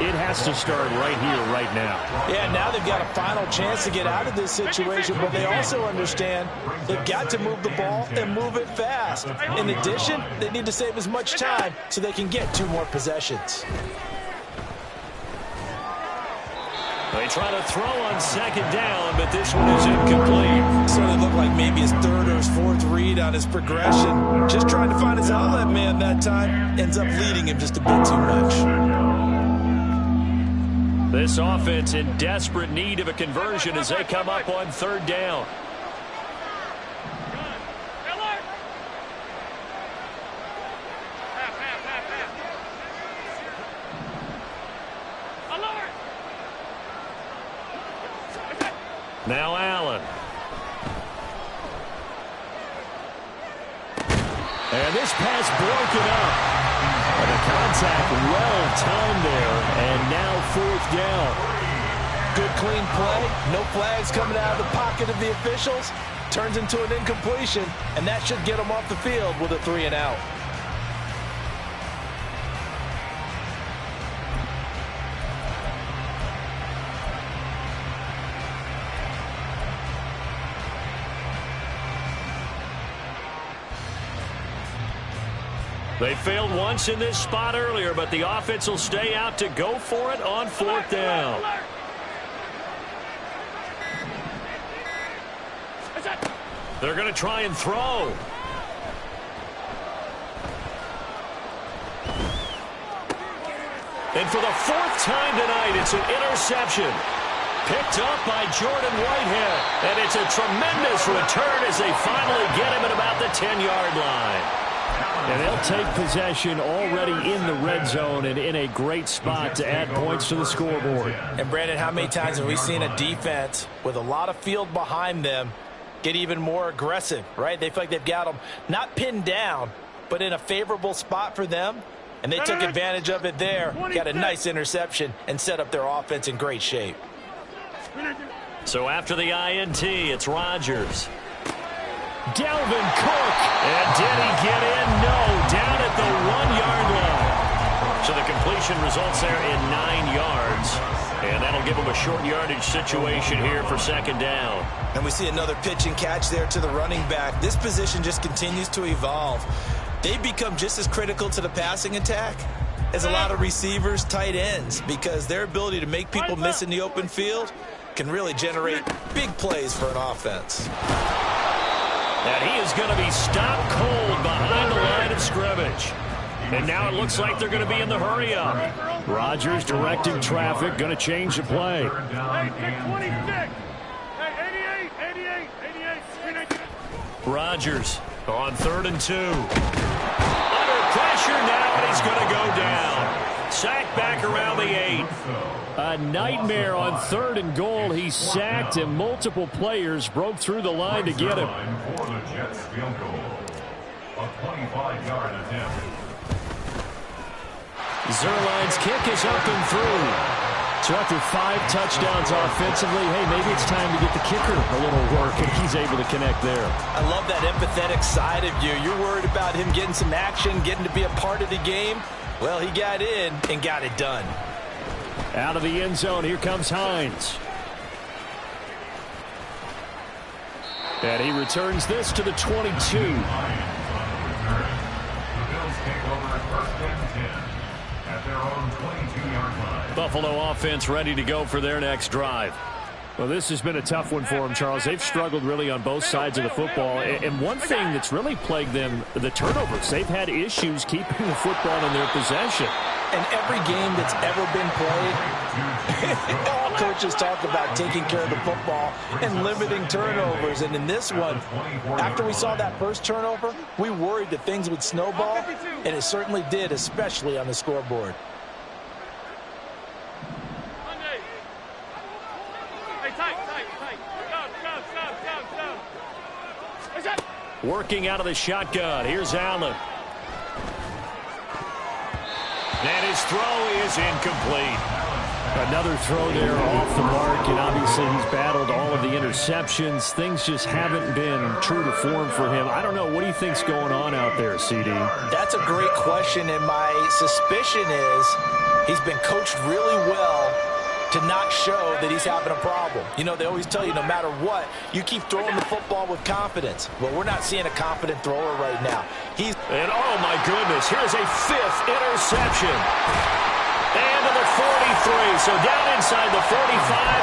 it has to start right here, right now. Yeah, now they've got a final chance to get out of this situation, but they also understand they've got to move the ball and move it fast. In addition, they need to save as much time so they can get 2 more possessions. They try to throw on 2nd down, but this one is incomplete. Certainly looked like maybe his 3rd or his 4th read on his progression. Just trying to find his outlet man that time. Ends up leading him just a bit too much. This offense in desperate need of a conversion as they come up on 3rd down. Now Allen. And this pass broken up. And the contact well timed there. And now 4th down. Good clean play. No flags coming out of the pocket of the officials. Turns into an incompletion. And that should get them off the field with a 3 and out. They failed once in this spot earlier, but the offense will stay out to go for it on 4th down. They're going to try and throw. And for the 4th time tonight, it's an interception. Picked up by Jordan Whitehead. And it's a tremendous return as they finally get him at about the 10-yard line. And they'll take possession already in the red zone and in a great spot to add points to the scoreboard. And, Brandon, how many times have we seen a defense with a lot of field behind them get even more aggressive, right? They feel like they've got them not pinned down, but in a favorable spot for them. And they took advantage of it there, got a nice interception, and set up their offense in great shape. So after the INT, it's Rodgers. Dalvin Cook. And did he get in? No. Down at the 1-yard line. So the completion results there in 9 yards. And that'll give him a short yardage situation here for 2nd down. And we see another pitch and catch there to the running back. This position just continues to evolve. They become just as critical to the passing attack as a lot of receivers, tight ends, because their ability to make people miss in the open field can really generate big plays for an offense. And he is going to be stopped cold behind the line of scrimmage. And now it looks like they're going to be in the hurry-up. Rodgers directing traffic, going to change the play. Rodgers on 3rd and 2. Under pressure now, and he's going to go down. Sacked back around the 8. A nightmare on 3rd and goal. He sacked, and multiple players broke through the line to get him. For the Jets field goal. A 25-yard attempt. Zuerlein's kick is up and through. So after 5 touchdowns offensively, hey, maybe it's time to get the kicker a little work, and he's able to connect there. I love that empathetic side of you. You're worried about him getting some action, getting to be a part of the game. Well, he got in and got it done. Out of the end zone, here comes Hines. And he returns this to the 22. The Bills take over at 1st and 10 at their own 22-yard line. Buffalo offense ready to go for their next drive. Well, this has been a tough one for them, Charles. They've struggled really on both sides of the football. And one thing that's really plagued them, the turnovers. They've had issues keeping the football in their possession. And every game that's ever been played, all coaches talk about taking care of the football and limiting turnovers. And in this one, after we saw that first turnover, we worried that things would snowball, and it certainly did, especially on the scoreboard. Working out of the shotgun. Here's Allen. And his throw is incomplete. Another throw there off the mark, and obviously he's battled all of the interceptions. Things just haven't been true to form for him. I don't know. What do you think's going on out there, CD? That's a great question, and my suspicion is he's been coached really well to not show that he's having a problem. You know, they always tell you no matter what, you keep throwing the football with confidence. Well, we're not seeing a confident thrower right now. And oh my goodness, here's a 5th interception. And to the 43. So down inside the 45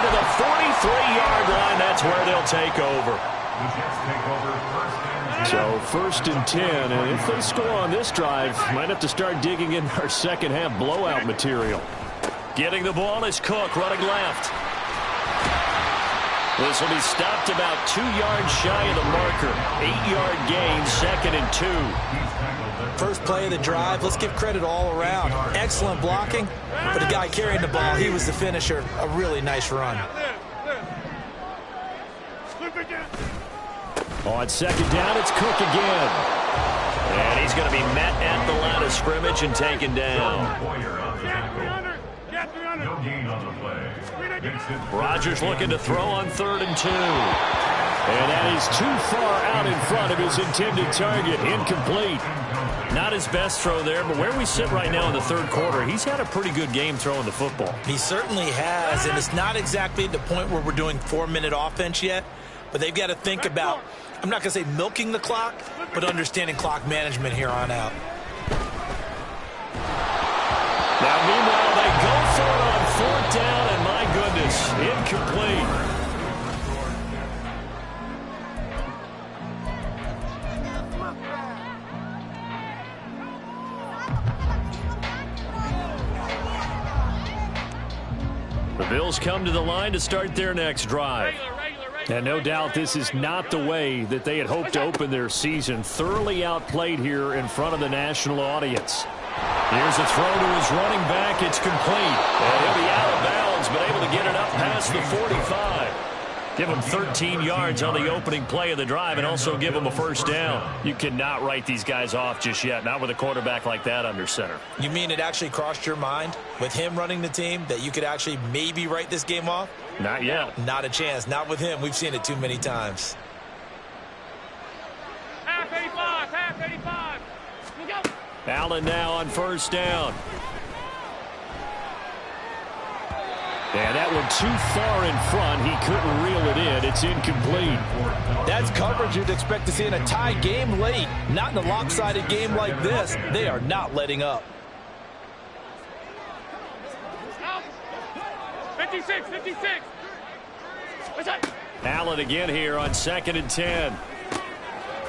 to the 43-yard line. That's where they'll take over. The Jets take over 1st and 10. So 1st and 10. And if they score on this drive, might have to start digging in our second half blowout material. Getting the ball is Cook running left. This will be stopped about 2 yards shy of the marker. 8-yard gain, 2nd and 2. First play of the drive, let's give credit all around. Excellent blocking, but the guy carrying the ball, he was the finisher. A really nice run. On 2nd down, it's Cook again. And he's going to be met at the line of scrimmage and taken down. No gain on the play. Rodgers looking to throw on 3rd and 2. And that is too far out in front of his intended target. Incomplete. Not his best throw there, but where we sit right now in the 3rd quarter, he's had a pretty good game throwing the football. He certainly has, and it's not exactly the point where we're doing 4-minute offense yet, but they've got to think about, I'm not going to say milking the clock, but understanding clock management here on out. for it on fourth down, and my goodness, incomplete. The Bills come to the line to start their next drive. And no doubt this is not the way that they had hoped to open their season. Thoroughly outplayed here in front of the national audience. Here's a throw to his running back. It's complete. And he'll be out of bounds, but able to get it up past the 45. Give him 13 yards on the opening play of the drive and also give him a first down. You cannot write these guys off just yet, not with a quarterback like that under center. You mean it actually crossed your mind with him running the team that you could actually maybe write this game off? Not yet. Not a chance. Not with him. We've seen it too many times. Half 85, half 85. Look out. Allen now on first down. And that one too far in front. He couldn't reel it in. It's incomplete. That's coverage you'd expect to see in a tie game late. Not in a lopsided game like this. They are not letting up. 56, 56. What's that? Allen again here on 2nd and 10.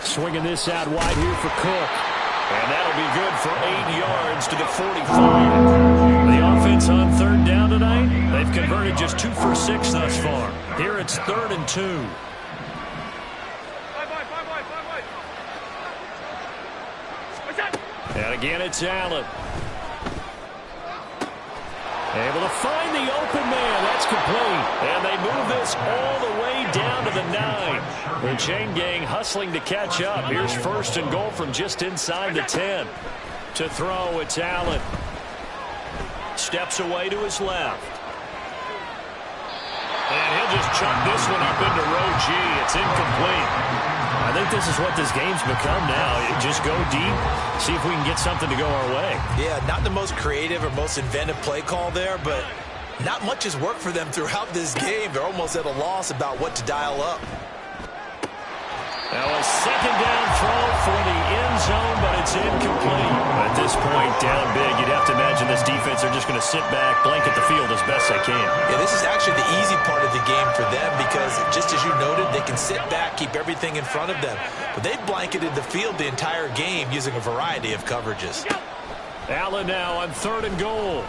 Swinging this out wide here for Cook. And that'll be good for 8 yards to the 45. The offense on third down tonight, they've converted just 2 for 6 thus far. Here it's 3rd and 2. What's that? And again it's Allen. Able to find the open man. That's complete. And they move this all the way down to the 9. The chain gang hustling to catch up. Here's 1st and goal from just inside the 10. To throw, it's Allen. Steps away to his left. And he'll just chuck this one up into row G. It's incomplete. I think this is what this game's become now. Just go deep, see if we can get something to go our way. Yeah, not the most creative or most inventive play call there, but not much has worked for them throughout this game. They're almost at a loss about what to dial up. Now a 2nd down throw for the end zone, but it's incomplete. At this point, down big, you'd have to imagine this defense are just going to sit back, blanket the field as best they can. Yeah, this is actually the easy part of the game for them because, just as you noted, they can sit back, keep everything in front of them. But they've blanketed the field the entire game using a variety of coverages. Allen now on 3rd and goal.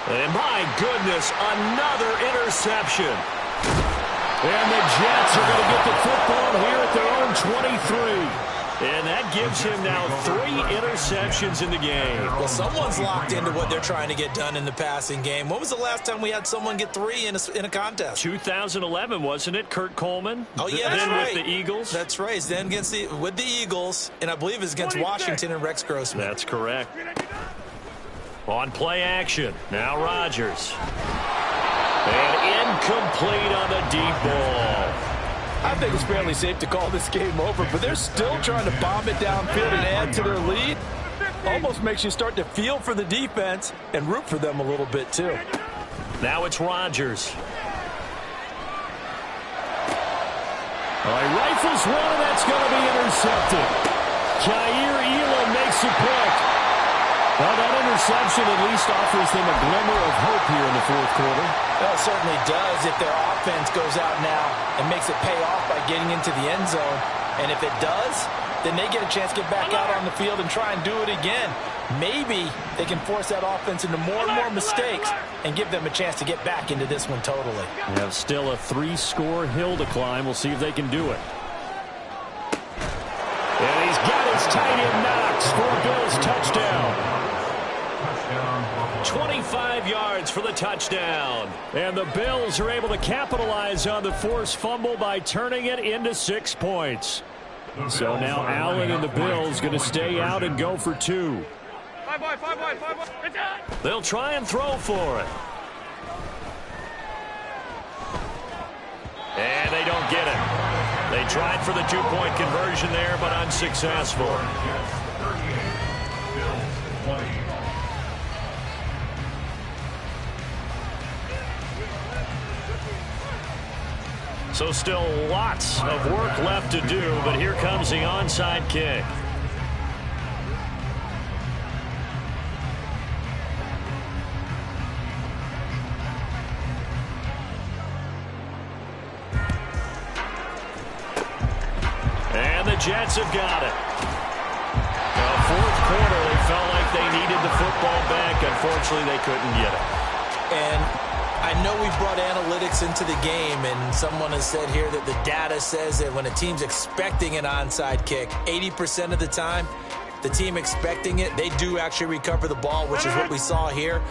And my goodness, another interception. And the Jets are going to get the football here at their own 23. And that gives him now 3 interceptions in the game. Well, someone's locked into what they're trying to get done in the passing game. When was the last time we had someone get 3 in a contest? 2011, wasn't it? Kurt Coleman? Oh, yeah, then right. with the Eagles? That's right. Then with the Eagles, and I believe it's against Washington and Rex Grossman. That's correct. On play action. Now Rodgers. And incomplete on the deep ball. I think it's fairly safe to call this game over, but they're still trying to bomb it downfield and add to their lead. Almost makes you start to feel for the defense and root for them a little bit, too. Now it's Rodgers. He rifles one, and that's going to be intercepted. Kaiir Elam makes a pick. Well, that interception at least offers them a glimmer of hope here in the 4th quarter. Well, it certainly does if their offense goes out now and makes it pay off by getting into the end zone. And if it does, then they get a chance to get back out on the field and try and do it again. Maybe they can force that offense into more and more mistakes and give them a chance to get back into this one totally. We have still a 3-score hill to climb. We'll see if they can do it. And he's got his tight end Knox for a Bills touchdown. 25 yards for the touchdown. And the Bills are able to capitalize on the forced fumble by turning it into 6 points. So now Allen and the Bills going to stay out and go for 2. They'll try and throw for it. And they don't get it. They tried for the 2-point conversion there, but unsuccessful. So still lots of work left to do, but here comes the onside kick. Jets have got it. Fourth quarter, they felt like they needed the football back. Unfortunately, they couldn't get it. And I know we brought analytics into the game, and someone has said here that the data says that when a team's expecting an onside kick, 80% of the time, the team expecting it, they do actually recover the ball, which is what we saw here.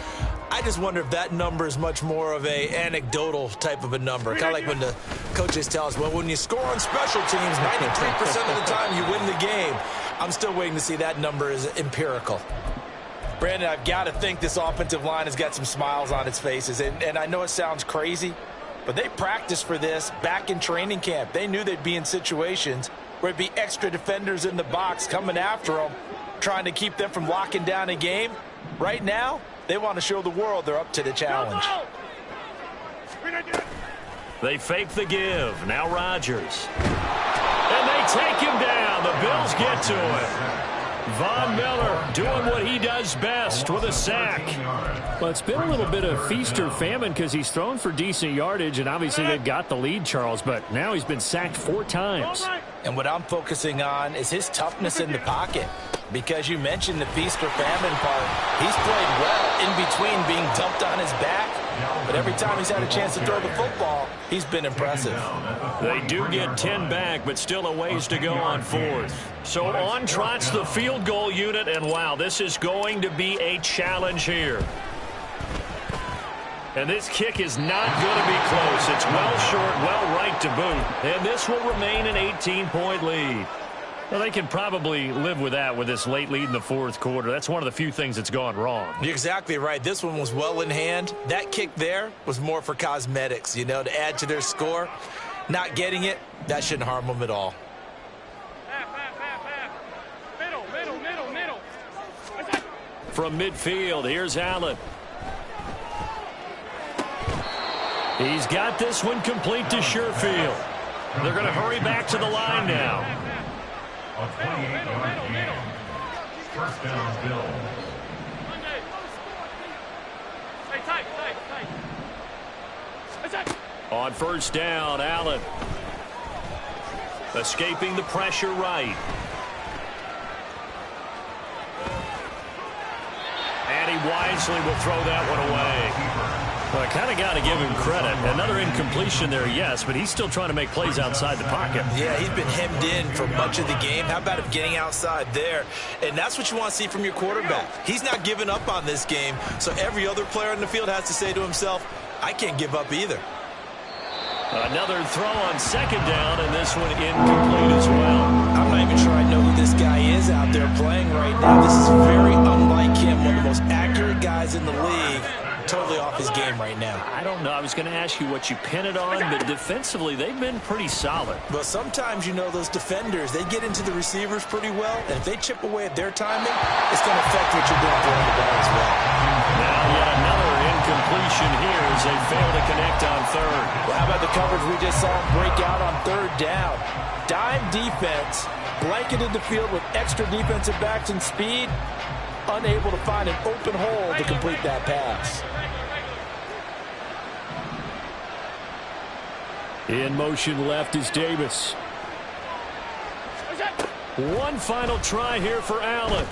I just wonder if that number is much more of a anecdotal type of a number. Kind of like when the coaches tell us, well, when you score on special teams, 93% of the time you win the game. I'm still waiting to see that number is empirical. Brandon, I've got to think this offensive line has got some smiles on its faces. And I know it sounds crazy, but they practiced for this back in training camp. They knew they'd be in situations where it'd be extra defenders in the box coming after them, trying to keep them from locking down a game. Right now, they want to show the world they're up to the challenge. They fake the give. Now Rodgers. And they take him down. The Bills get to him. Von Miller doing what he does best with a sack. Well, it's been a little bit of feast or famine because he's thrown for decent yardage, and obviously they've got the lead, Charles, but now he's been sacked 4 times. And what I'm focusing on is his toughness in the pocket, because you mentioned the feast or famine part. He's played well in between being dumped on his back, but every time he's had a chance to throw the football, he's been impressive. They do get 10 back, but still a ways to go on 4th. So on trots the field goal unit, and wow, this is going to be a challenge here. And this kick is not going to be close. It's well short, well right to boot. And this will remain an 18-point lead. Well, they can probably live with that with this late lead in the 4th quarter. That's one of the few things that's gone wrong. You're exactly right. This one was well in hand. That kick there was more for cosmetics, you know, to add to their score. Not getting it, that shouldn't harm them at all. From midfield, here's Allen. He's got this one complete to Sherfield. They're going to hurry back to the line now. A 28-yard gain. First down, Bill. On first down, Allen. Escaping the pressure right. And he wisely will throw that one away. Well, I kind of got to give him credit. Another incompletion there, yes, but he's still trying to make plays outside the pocket. Yeah, he's been hemmed in for much of the game. How about him getting outside there? And that's what you want to see from your quarterback. He's not giving up on this game, so every other player in the field has to say to himself, I can't give up either. Another throw on second down, and this one incomplete as well. I'm not even sure I know who this guy is out there playing right now. This is very unlike him, one of the most accurate guys in the league. Totally off his game right now. I don't know. I was going to ask you what you pin it on, but defensively, they've been pretty solid. But sometimes, you know, those defenders, they get into the receivers pretty well, and if they chip away at their timing, it's going to affect what you're doing throwing the ball as well. Now yet another incompletion here as they fail to connect on third. Well, how about the coverage we just saw him break out on third down? Dime defense, blanketed the field with extra defensive backs and speed, unable to find an open hole to complete that pass. In motion left is Davis. One final try here for Allen.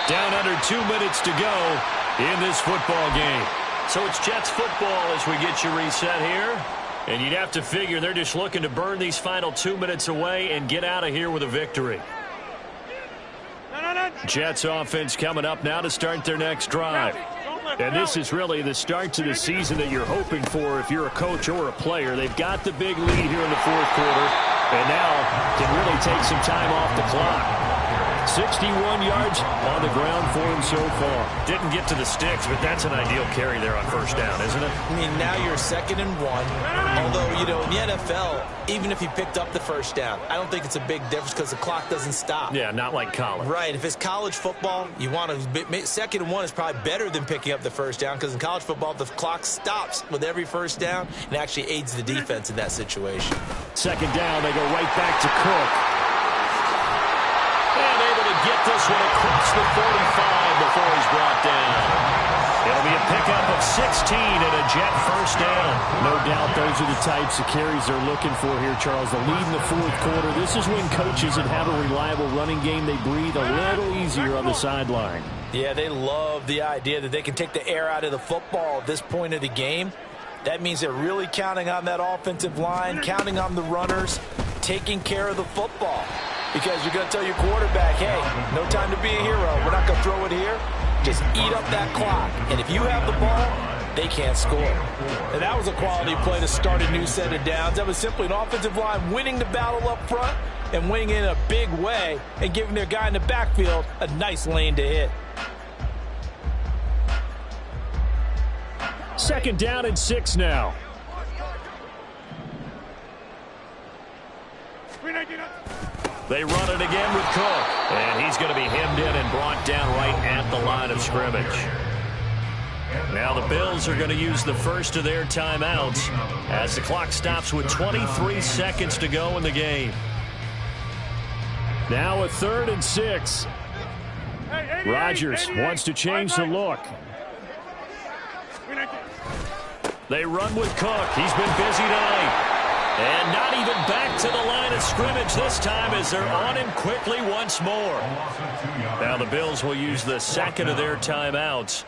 Down under 2 minutes to go in this football game. So it's Jets football as we get you reset here. And you'd have to figure they're just looking to burn these final 2 minutes away and get out of here with a victory. Jets offense coming up now to start their next drive. And this is really the start to the season that you're hoping for if you're a coach or a player. They've got the big lead here in the 4th quarter and now can really take some time off the clock. 61 yards on the ground for him so far. Didn't get to the sticks, but that's an ideal carry there on first down, isn't it? I mean, now you're 2nd and 1. Although, you know, in the NFL, even if he picked up the first down, I don't think it's a big difference because the clock doesn't stop. Yeah, not like college. Right. If it's college football, you want to 2nd and 1 is probably better than picking up the first down because in college football, the clock stops with every first down and actually aids the defense in that situation. 2nd down, they go right back to Cook. And able to get this one across the 45 before he's brought down. It'll be a pickup of of 16 and a Jet first down. No doubt those are the types of carries they're looking for here, Charles. The lead in the fourth quarter. This is when coaches that have a reliable running game, they breathe a little easier on the sideline. Yeah, they love the idea that they can take the air out of the football at this point of the game. That means they're really counting on that offensive line, counting on the runners, taking care of the football. Because you're going to tell your quarterback, hey, no time to be a hero. We're not going to throw it here. Just eat up that clock. And if you have the ball, they can't score. And that was a quality play to start a new set of downs. That was simply an offensive line winning the battle up front and winning in a big way and giving their guy in the backfield a nice lane to hit. Second down and 6 now. They run it again with Cook. And he's going to be hemmed in and brought down right at the line of scrimmage. Now the Bills are going to use the first of their timeouts as the clock stops with 23 seconds to go in the game. Now a 3rd and 6. Rodgers wants to change the look. They run with Cook. He's been busy tonight. And not even back to the line of scrimmage this time as they're on him quickly once more. Now the Bills will use the second of their timeouts.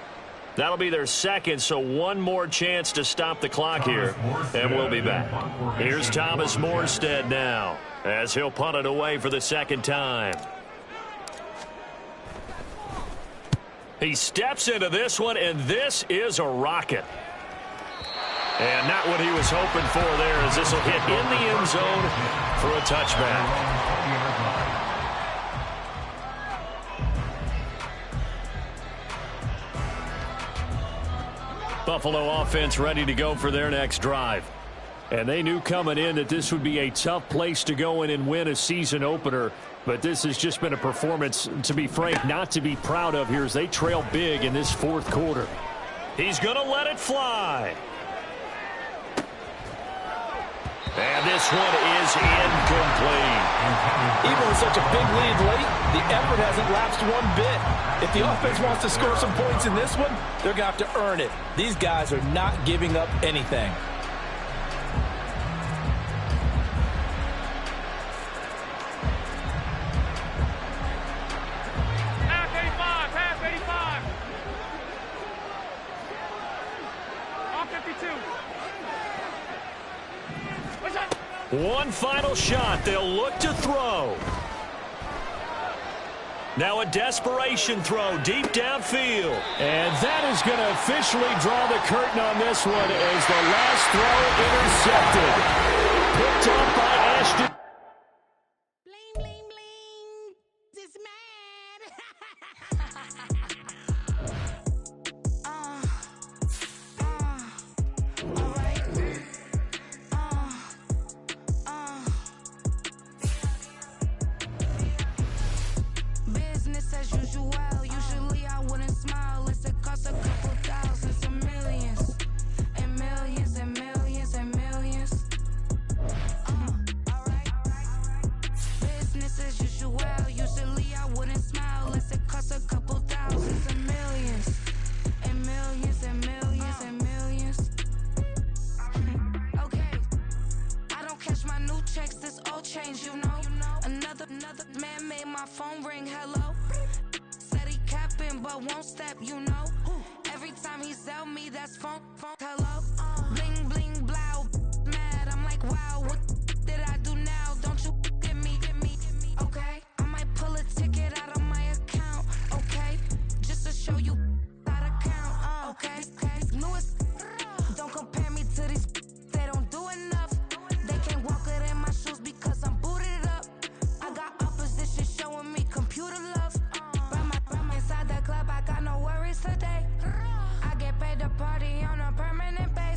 That'll be their second, so one more chance to stop the clock here, and we'll be back. Here's Thomas Morstead now as he'll punt it away for the second time. He steps into this one, and this is a rocket. And not what he was hoping for there, as this will hit in the end zone for a touchback. Buffalo offense ready to go for their next drive. And they knew coming in that this would be a tough place to go in and win a season opener. But this has just been a performance, to be frank, not to be proud of here as they trail big in this fourth quarter. He's going to let it fly. And this one is incomplete. Even with such a big lead late, the effort hasn't lapsed one bit. If the offense wants to score some points in this one, they're going to have to earn it. These guys are not giving up anything. Half 85. All 52. One final shot. They'll look to throw. Now a desperation throw deep downfield. And that is going to officially draw the curtain on this one as the last throw intercepted. Picked up by Ashton. Bling, bling, bling. This mad. Business as usual. Usually I wouldn't smile. It's a cost a couple thousands and millions. And millions and millions and millions. Alright. Business as usual. Usually I wouldn't smile. Unless it costs a couple thousands and millions. And millions and millions and millions. Okay. I don't catch my new checks, this old change, you know. Another man made my phone ring, hello. Said he capping but won't step, you know. Every time he sell me, that's phone, hello. Bling, bling, blow, mad, I'm like, wow, what did I do now? Don't you get me, okay? I might pull a ticket out of my account, okay? Just to show you how to count, okay? Lewis, don't compare me to these, they don't do enough. They can't walk it in my shoes because I'm booted up. I got opposition showing me computer love. Run inside the club, I got no worries today. I get paid to party on a permanent basis.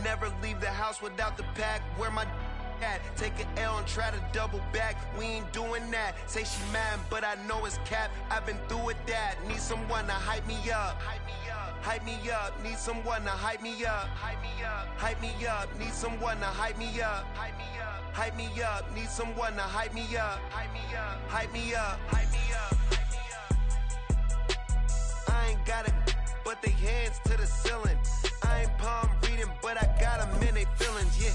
never leave the house without the pack. Where my at? Take an L and try to double back. We ain't doing that. Say she mad, but I know it's cap. I've been through with that. Need someone to hype me up. Hype me up. Need someone to hype me up. Hype me up. Hype me up. Need someone to hype me up. Hype me up. Hype me up. Need someone to hype me up. Hype me up. Hype me up. Hype me up. I ain't got it, but they hands to the ceiling. I ain't palm reading, but I got them in they feelings, yeah.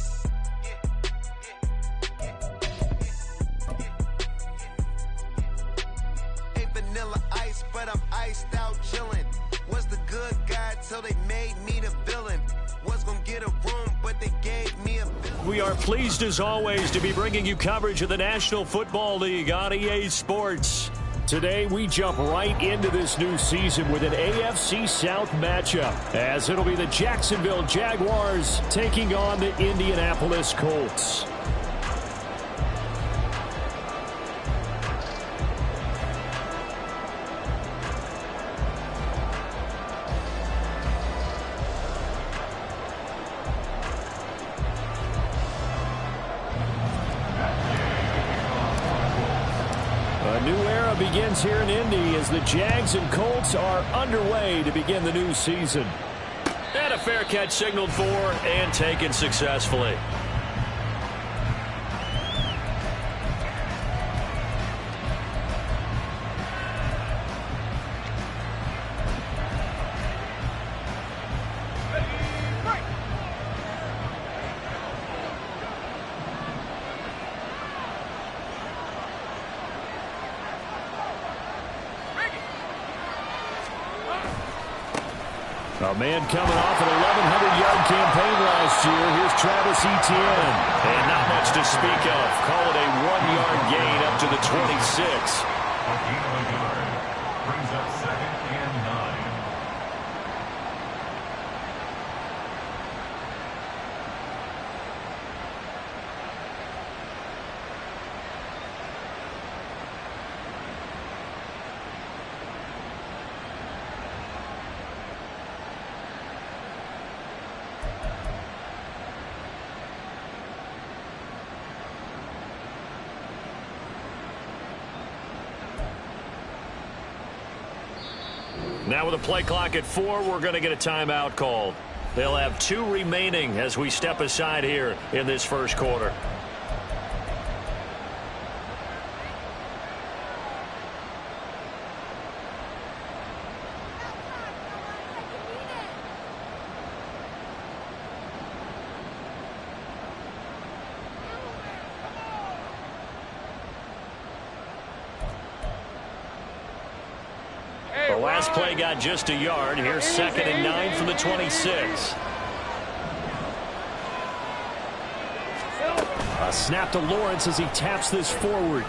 Ain't vanilla ice, but I'm iced out chillin'. Was the good guy till they made me the villain. Was gonna get a room, but they gave me a villain. We are pleased as always to be bringing you coverage of the National Football League on EA Sports. Today, we jump right into this new season with an AFC South matchup, as it'll be the Jacksonville Jaguars taking on the Indianapolis Colts. Begins here in Indy as the Jags and Colts are underway to begin the new season. And a fair catch signaled for and taken successfully. A man coming off an 1,100-yard campaign last year. Here's Travis Etienne. And not much to speak of. Call it a 1-yard gain up to the 26. A gain of a yard brings up 2nd and 9. Now with a play clock at 4, we're going to get a timeout called. They'll have 2 remaining as we step aside here in this first quarter. The last play got just a yard. Here's 2nd and 9 from the 26. A snap to Lawrence as he taps this forward.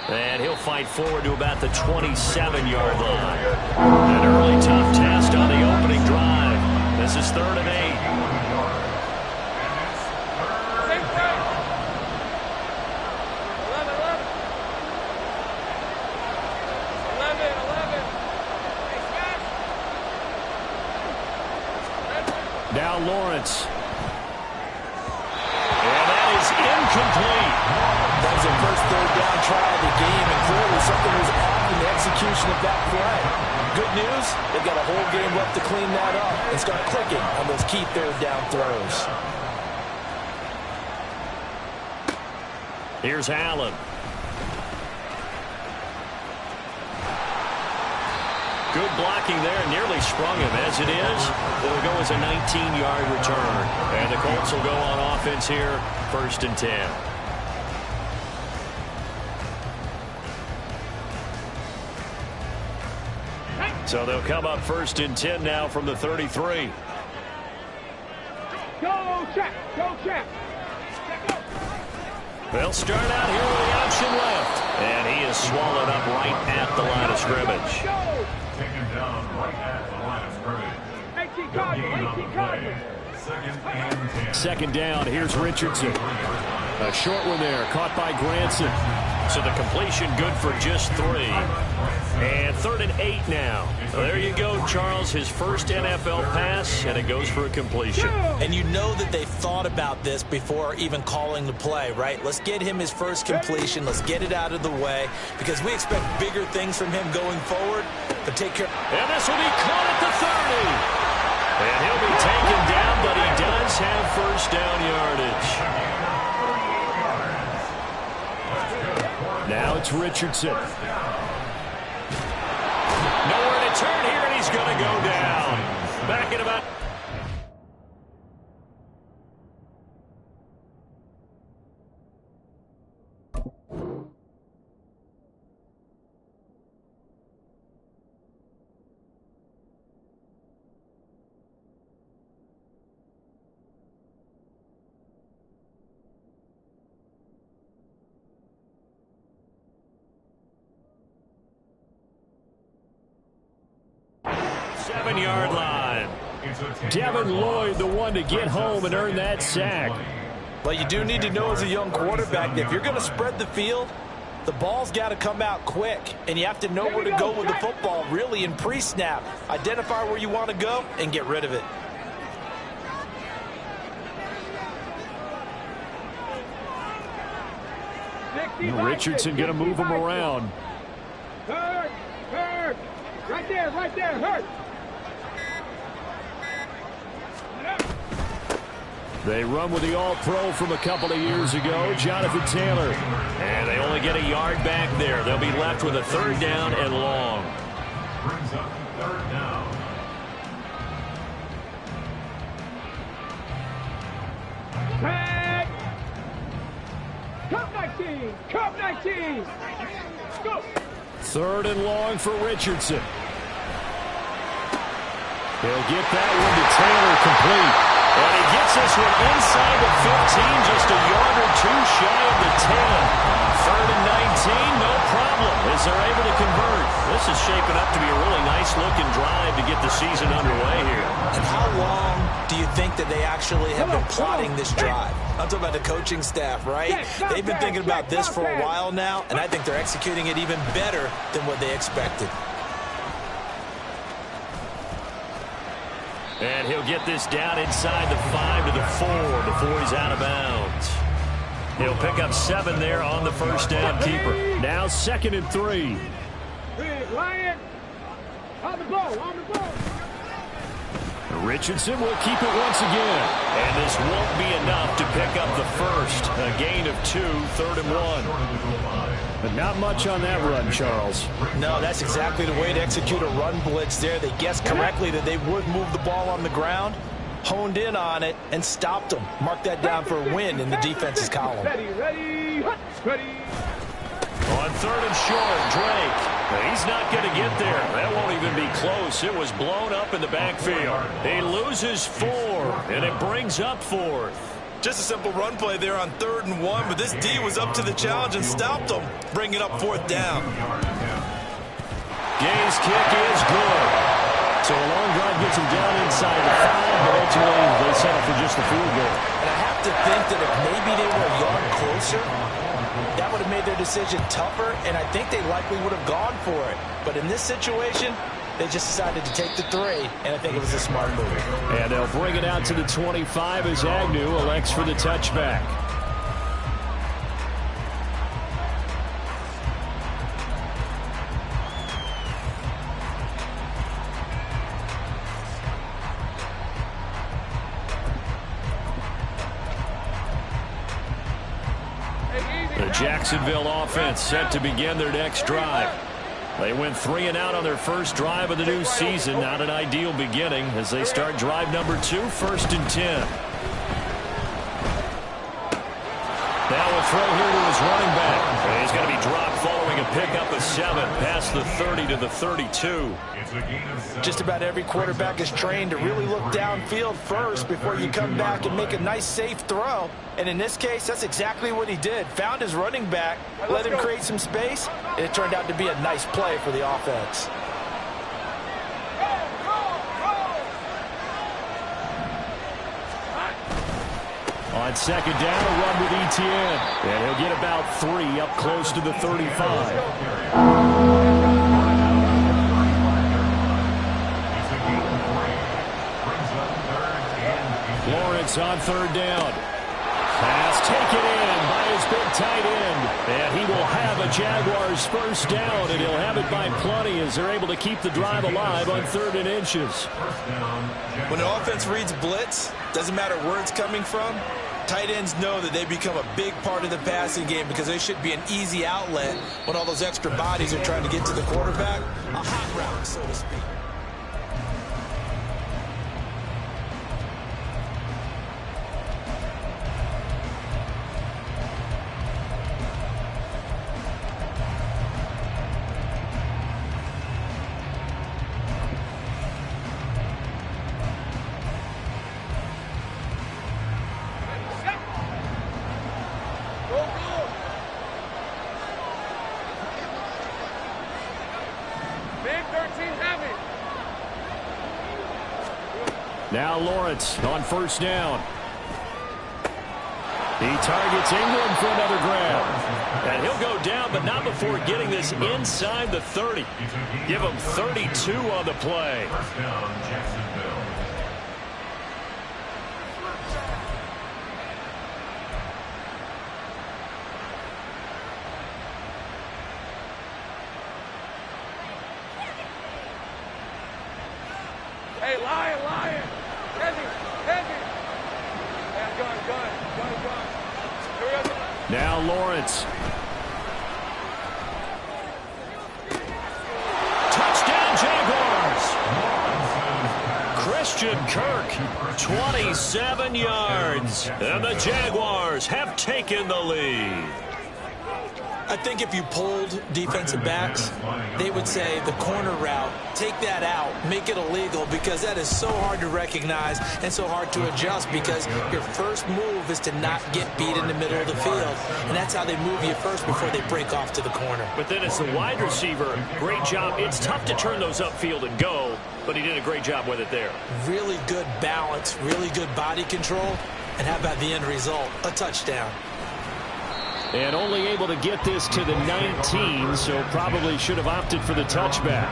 And he'll fight forward to about the 27-yard line. An early tough test on the opening drive. This is 3rd and 8. Now Lawrence. And that is incomplete. That was their first 3rd down try of the game, and clearly something was off in the execution of that play. Good news, they've got a whole game left to clean that up and start clicking on those key 3rd down throws. Here's Allen. Good blocking there, nearly sprung him. As it is, it'll go as a 19-yard return. And the Colts will go on offense here, 1st and 10. So they'll come up 1st and 10 now from the 33. Go, check! Go, check! They'll start out here with the option left. And he is swallowed up right at the line of scrimmage. Taken down right at the line of scrimmage. 18 Cardinals. 2nd and 10. 2nd down. Here's Richardson. A short one there, caught by Granson. So the completion good for just 3. And 3rd and 8 now. There you go, Charles, his first NFL pass, and it goes for a completion. And you know that they thought about this before even calling the play, right? Let's get him his first completion. Let's get it out of the way because we expect bigger things from him going forward. But take care. And this will be caught at the 30. And he'll be taken down, but he does have first down yardage. Now it's Richardson. Nowhere to turn here, and he's going to go down. Back in about... Yard line. Devin Lloyd, the one to get home and earn that sack. But you do need to know as a young quarterback that if you're going to spread the field, the ball's got to come out quick. And you have to know where to go with the football, really, in pre-snap. Identify where you want to go and get rid of it. Richardson going to move him around. Hurt. Right there, hurt. They run with the All-Pro from a couple of years ago, Jonathan Taylor. And they only get a yard back there. They'll be left with a 3rd down and long. Brings up 3rd down. Tag! Cup 19! Go! 3rd and long for Richardson. He'll get that one to Taylor complete. And he gets this one inside the 15, just a yard or 2 shy of the 10. 3rd and 19, no problem, as they're able to convert. This is shaping up to be a really nice-looking drive to get the season underway here. And how long do you think that they actually have been plotting this drive? I'm talking about the coaching staff, right? They've been thinking about this for a while now, and I think they're executing it even better than what they expected. And he'll get this down inside the 5 to the 4 before he's out of bounds. He'll pick up 7 there on the first down keeper. Now 2nd and 3. Big Lion. On the ball. Richardson will keep it once again. And this won't be enough to pick up the first. A gain of 2, 3rd and 1. But not much on that run, Charles. No, that's exactly the way to execute a run blitz there. They guessed correctly that they would move the ball on the ground, honed in on it, and stopped them. Mark that down for a win in the defense's column. Ready. On 3rd and short, Drake. He's not going to get there. That won't even be close. It was blown up in the backfield. He loses 4, and it brings up 4th. Just a simple run play there on 3rd and 1, but this D was up to the challenge and stopped them, bringing up 4th down. Gay's kick is good. So a long drive gets him down inside the 5, but ultimately they settle for just a field goal. And I have to think that if maybe they were a yard closer, that would have made their decision tougher, and I think they likely would have gone for it. But in this situation, they just decided to take the 3, and I think it was a smart move. And they'll bring it out to the 25 as Agnew elects for the touchback. The Jacksonville offense set to begin their next drive. They went 3 and out on their first drive of the new season. Not an ideal beginning as they start drive number 2, 1st and 10. Now a throw here to his running back. And he's going to be dropped following a pickup of 7 past the 30 to the 32. Just about every quarterback is trained to really look downfield first before you come back and make a nice, safe throw. And in this case, that's exactly what he did. Found his running back, let him create some space, and it turned out to be a nice play for the offense. On On second down, a run with Etienne. And he'll get about 3 up close to the 35. Lawrence on third down. Pass taken in by his big tight end. And he will have a Jaguars first down, and he'll have it by plenty as they're able to keep the drive alive on 3rd and inches. When the offense reads blitz, doesn't matter where it's coming from, tight ends know that they become a big part of the passing game because they should be an easy outlet when all those extra bodies are trying to get to the quarterback. A hot route, so to speak. Now Lawrence on first down. He targets Ingram for another grab. And he'll go down, but not before getting this inside the 30. Give him 32 on the play. First down, Jacksonville. Hey, Lion, Lion. Heavy. Yeah, gun. Here we go. Now Lawrence. Touchdown Jaguars. Christian Kirk, 27 yards. And the Jaguars have taken the lead. I think if you polled defensive backs, they would say the corner route, take that out, make it illegal, because that is so hard to recognize and so hard to adjust, because your first move is to not get beat in the middle of the field. And that's how they move you first before they break off to the corner. But then as the wide receiver, great job. It's tough to turn those upfield and go, but he did a great job with it there. Really good balance, really good body control. And how about the end result? A touchdown. And only able to get this to the 19, so probably should have opted for the touchback.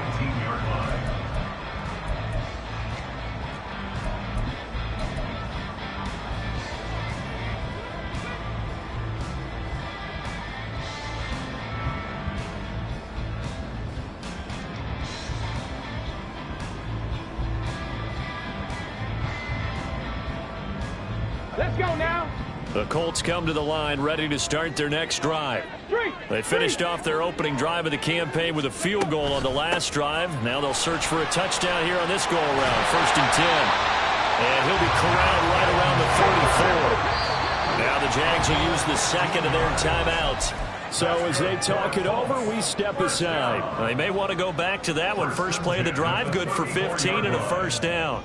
Let's go now. The Colts come to the line ready to start their next drive. They finished off their opening drive of the campaign with a field goal on the last drive. Now they'll search for a touchdown here on this go-around. 1st and 10. And he'll be corralled right around the 34. Now the Jags will use the second of their timeouts. So as they talk it over, we step aside. They may want to go back to that one. First play of the drive, good for 15 and a first down.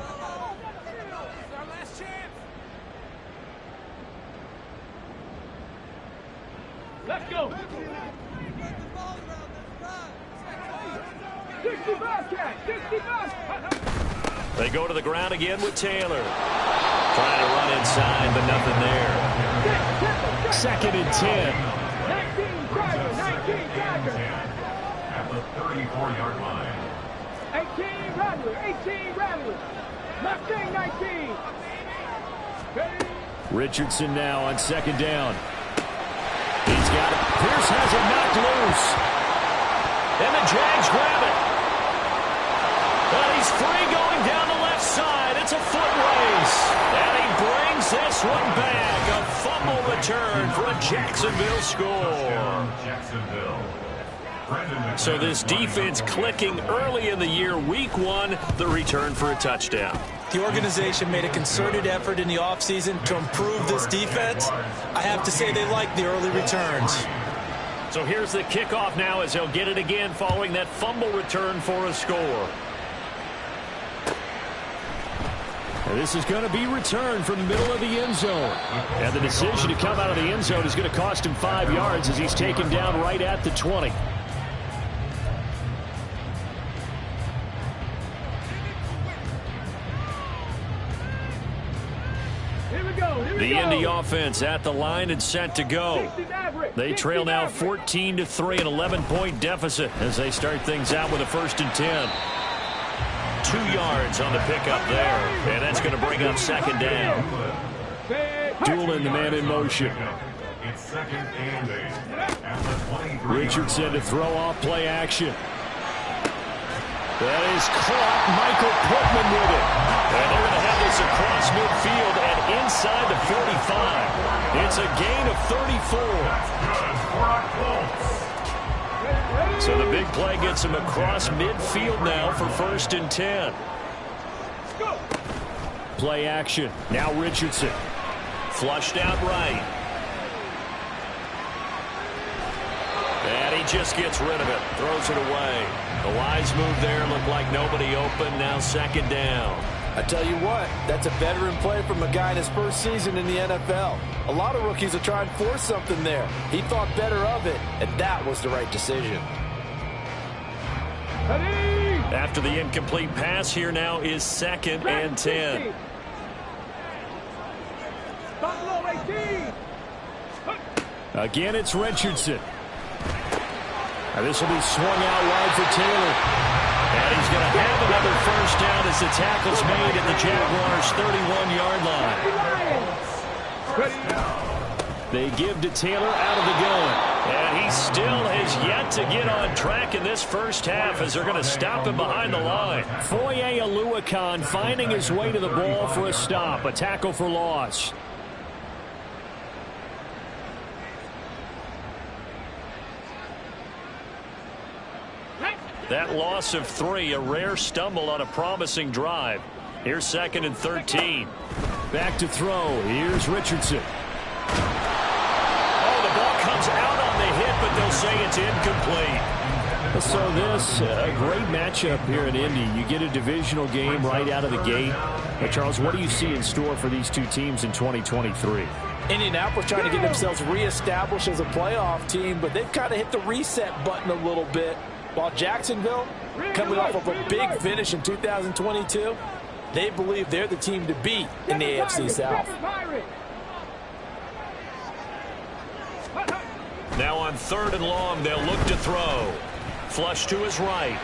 Let's go. 65 catch, 65. They go to the ground again with Taylor. Trying to run inside, but nothing there. 2nd and 10. 19 Tiger. At the 34-yard line. 18 Rattler. Mustang 19. Richardson now on 2nd down. He's got it. Pierce has it knocked loose. And the Jags grab it. But he's free going down the left side. It's a foot race. And he brings this one back. A fumble return for a Jacksonville score. So this defense clicking early in the year. Week 1, the return for a touchdown. The organization made a concerted effort in the offseason to improve this defense. I have to say they like the early returns. So here's the kickoff now as they'll get it again following that fumble return for a score. And this is going to be returned from the middle of the end zone. And the decision to come out of the end zone is going to cost him 5 yards as he's taken down right at the 20. Here we The Indy offense at the line and set to go. They trail now 14-3, an 11-point deficit as they start things out with a 1st and 10. 2 yards on the pickup there, and that's going to bring up 2nd down. Doolin, the man in motion. It's 2nd and 8 at the 23. Richardson to throw off play action. That is caught. Michael Pittman with it. And they're going to have this across midfield and inside the 45. It's a gain of 34. So the big play gets him across midfield now for 1st and 10. Play action. Now Richardson. Flushed out right. And he just gets rid of it. Throws it away. The wise move there. Looked like nobody open. Now 2nd down. I tell you what, that's a veteran play from a guy in his first season in the NFL. A lot of rookies are trying to force something there. He thought better of it, and that was the right decision. After the incomplete pass, here now is 2nd and 10. Again, it's Richardson. Now this will be swung out wide for Taylor. And he's going to have another 1st down as the tackle's made at the Jaguars' 31-yard line. They give to Taylor out of the gun. And he still has yet to get on track in this first half as they're going to stop him behind the line. Foye Oluokun finding his way to the ball for a stop. A tackle for loss. That loss of 3, a rare stumble on a promising drive. Here's 2nd and 13. Back to throw. Here's Richardson. Oh, the ball comes out on the hit, but they'll say it's incomplete. So this, a great matchup here in Indy. You get a divisional game right out of the gate. But Charles, what do you see in store for these two teams in 2023? Indianapolis trying to get themselves reestablished as a playoff team, but they've kind of hit the reset button a little bit. While Jacksonville, coming off of a big finish in 2022, they believe they're the team to beat in the AFC South. Now on 3rd and long, they'll look to throw. Flush to his right.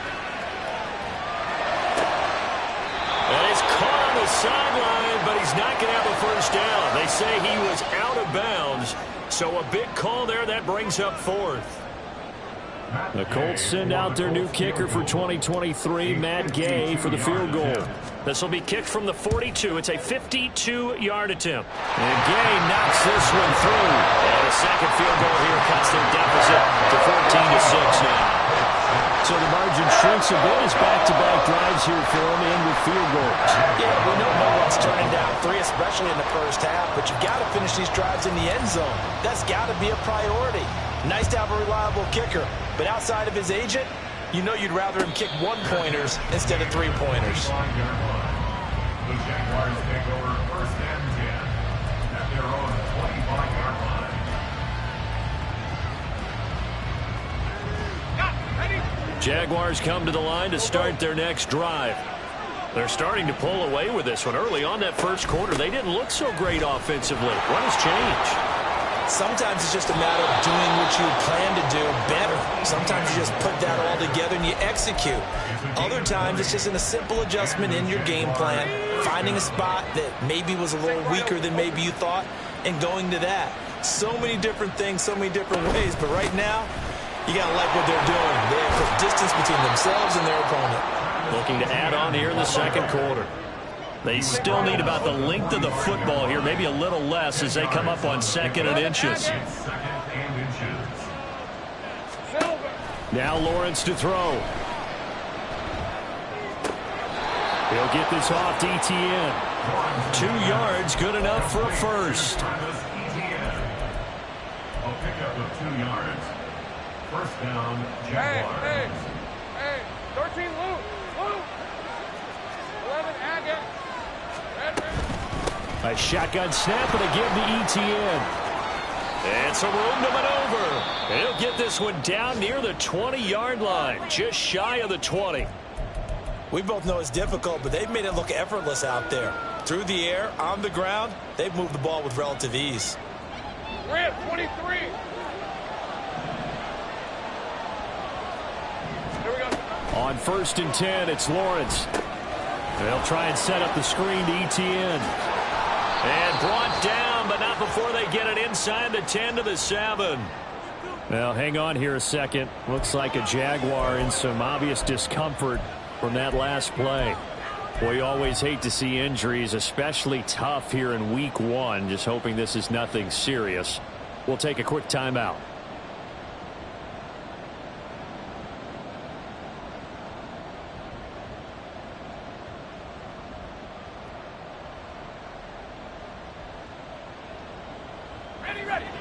And he's caught on the sideline, but he's not going to have a 1st down. They say he was out of bounds, so a big call there. That brings up 4th. The Colts send out their new kicker for 2023, Matt Gay, for the field goal. This will be kicked from the 42. It's a 52-yard attempt. And Gay knocks this one through. And a second field goal here cuts their deficit to 14-6 now. So the margin shrinks a bit as back-to-back drives here for them and with field goals. Yeah, we know no one's turning down 3, especially in the first half, but you've got to finish these drives in the end zone. That's got to be a priority. Nice to have a reliable kicker, but outside of his agent, you know you'd rather him kick 1-pointers instead of 3-pointers. The Jaguars take over 1st and 10 at their own 25-yard line. Jaguars come to the line to start their next drive. They're starting to pull away with this one. Early on that first quarter, they didn't look so great offensively. What has changed? Sometimes it's just a matter of doing what you plan to do better. Sometimes you just put that all together and you execute. Other times it's just a simple adjustment in your game plan, finding a spot that maybe was a little weaker than maybe you thought, and going to that. So many different things, so many different ways, but right now, you got to like what they're doing. They have put distance between themselves and their opponent. Looking to add on here in the second quarter. They still need about the length of the football here, maybe a little less as they come up on 2nd and inches. Now Lawrence to throw. He'll get this off to Etienne. 2 yards, good enough for a first. A pickup of 2 yards. 1st down, Jaguars. Hey, 13 Luke. 11 Agate. A shotgun snap and a give to Etienne. And some room to maneuver. He'll get this one down near the 20-yard line, just shy of the 20. We both know it's difficult, but they've made it look effortless out there. Through the air, on the ground, they've moved the ball with relative ease. We're at 23. Here we go. On 1st and 10, it's Lawrence. They'll try and set up the screen to Etienne. And brought down, but not before they get it inside the 10 to the 7. Now, hang on here a second. Looks like a Jaguar in some obvious discomfort from that last play. Boy, you always hate to see injuries, especially tough here in week 1. Just hoping this is nothing serious. We'll take a quick timeout.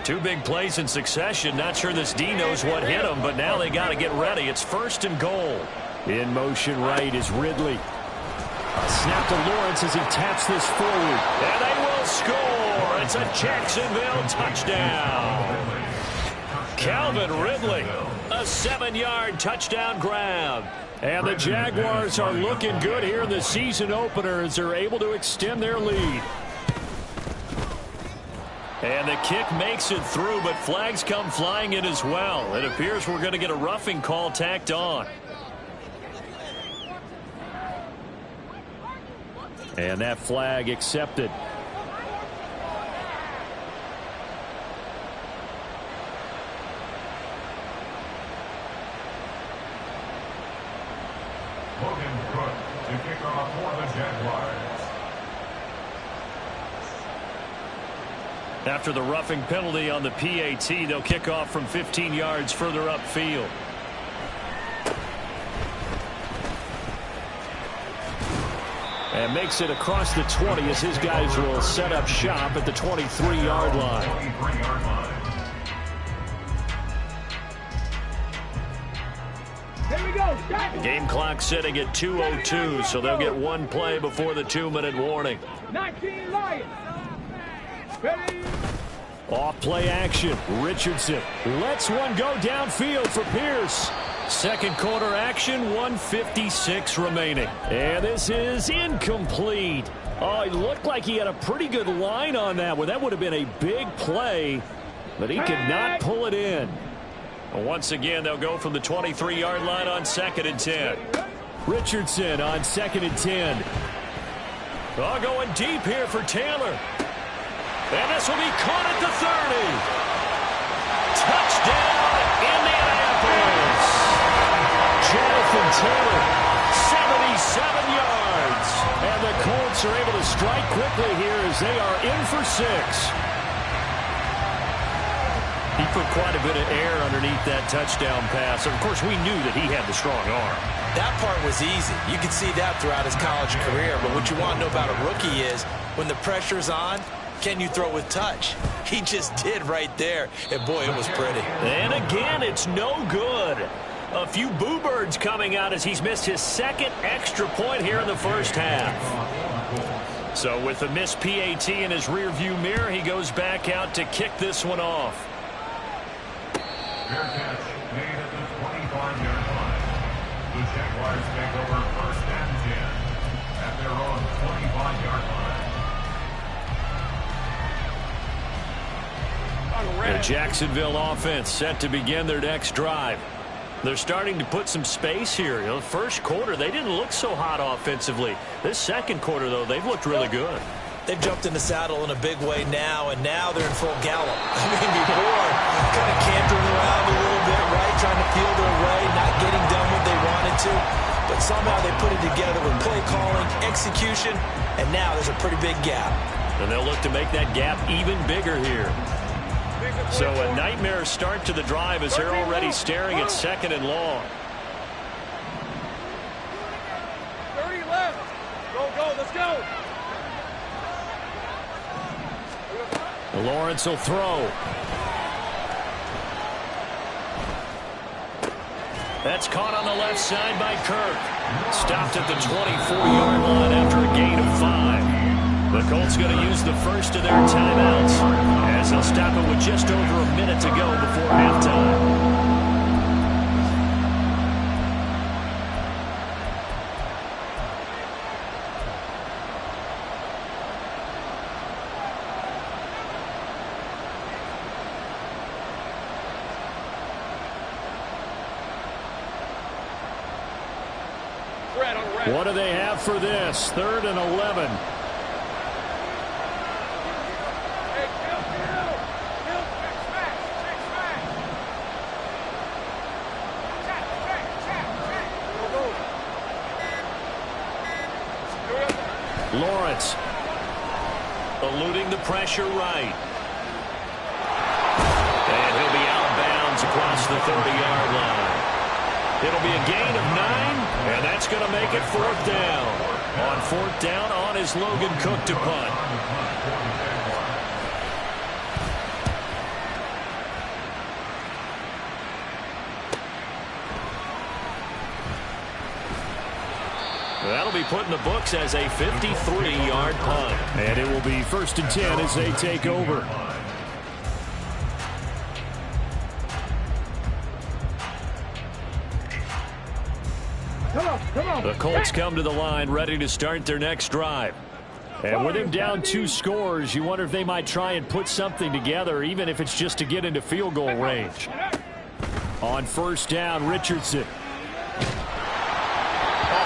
Two big plays in succession. Not sure this D knows what hit him, but now they got to get ready. It's 1st and goal. In motion right is Ridley. A snap to Lawrence as he taps this forward. And they will score. It's a Jacksonville touchdown. Calvin Ridley, a 7-yard touchdown grab. And the Jaguars are looking good here in the season opener as they're able to extend their lead. And the kick makes it through, but flags come flying in as well. It appears we're going to get a roughing call tacked on. And that flag accepted. Logan Cook to kick off for the Jaguars. After the roughing penalty on the PAT, they'll kick off from 15 yards further upfield. And makes it across the 20 as his guys will set up shop at the 23-yard line. Here we go. Game clock sitting at 2:02, so they'll get one play before the 2-minute warning. 19 Lions. Ready. Off play action. Richardson lets one go downfield for Pierce. Second quarter action, 1:56 remaining. And this is incomplete. Oh, it looked like he had a pretty good line on that one. That would have been a big play, but he could not pull it in. Once again, they'll go from the 23-yard line on 2nd and 10. Richardson on 2nd and 10. Oh, going deep here for Taylor. And this will be caught at the 30. Touchdown, Indianapolis. Jonathan Taylor, 77 yards. And the Colts are able to strike quickly here as they are in for 6. He put quite a bit of air underneath that touchdown pass. Of course, we knew that he had the strong arm. That part was easy. You could see that throughout his college career. But what you want to know about a rookie is when the pressure's on, can you throw with touch? He just did right there. And, boy, it was pretty. And, again, it's no good. A few boo birds coming out as he's missed his second extra point here in the first half. So with the missed PAT in his rearview mirror, he goes back out to kick this one off. Fair catch made at the 25-yard line. The Jaguars take over 1st and 10 at their own 25-yard line. The Jacksonville offense set to begin their next drive. They're starting to put some space here. You know, the first quarter, they didn't look so hot offensively. This second quarter, though, they've looked really good. They've jumped in the saddle in a big way now, and now they're in full gallop. I mean, before, kind of cantering around a little bit, right, trying to feel their way, not getting done what they wanted to. But somehow they put it together with play calling, execution, and now there's a pretty big gap. And they'll look to make that gap even bigger here. So a nightmare start to the drive as they're already staring at 2nd and long. 30 left. Go, let's go. Lawrence will throw. That's caught on the left side by Kirk. Stopped at the 24-yard line after a gain of 5. The Colts going to use the first of their timeouts as they'll stop it with just over a minute to go before halftime. What do they have for this? 3rd and 11. Lawrence eluding the pressure right. And he'll be out of bounds across the 30-yard line. It'll be a gain of 9, and that's going to make it 4th down. On 4th down, on is Logan Cook to punt. That'll be put in the books as a 53-yard punt. And it will be 1st and 10 as they take over. The Colts come to the line ready to start their next drive. And with him down 2 scores, you wonder if they might try and put something together, even if it's just to get into field goal range. On 1st down, Richardson.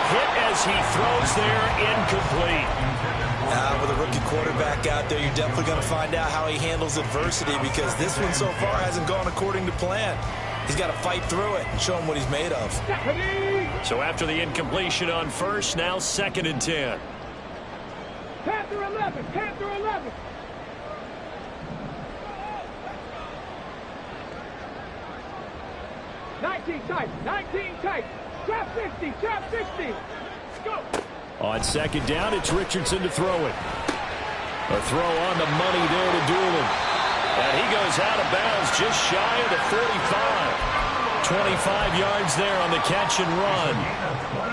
Hit as he throws there, incomplete. With a rookie quarterback out there, you're definitely going to find out how he handles adversity, because this one so far hasn't gone according to plan. He's got to fight through it and show him what he's made of. So after the incompletion on 1st, now 2nd and 10. Panther 11, Panther 11. Nineteen tight. Trap 60, trap 60. Go. On 2nd down, it's Richardson to throw it. A throw on the money there to Doolin. And he goes out of bounds just shy of the 45. 25 yards there on the catch and run.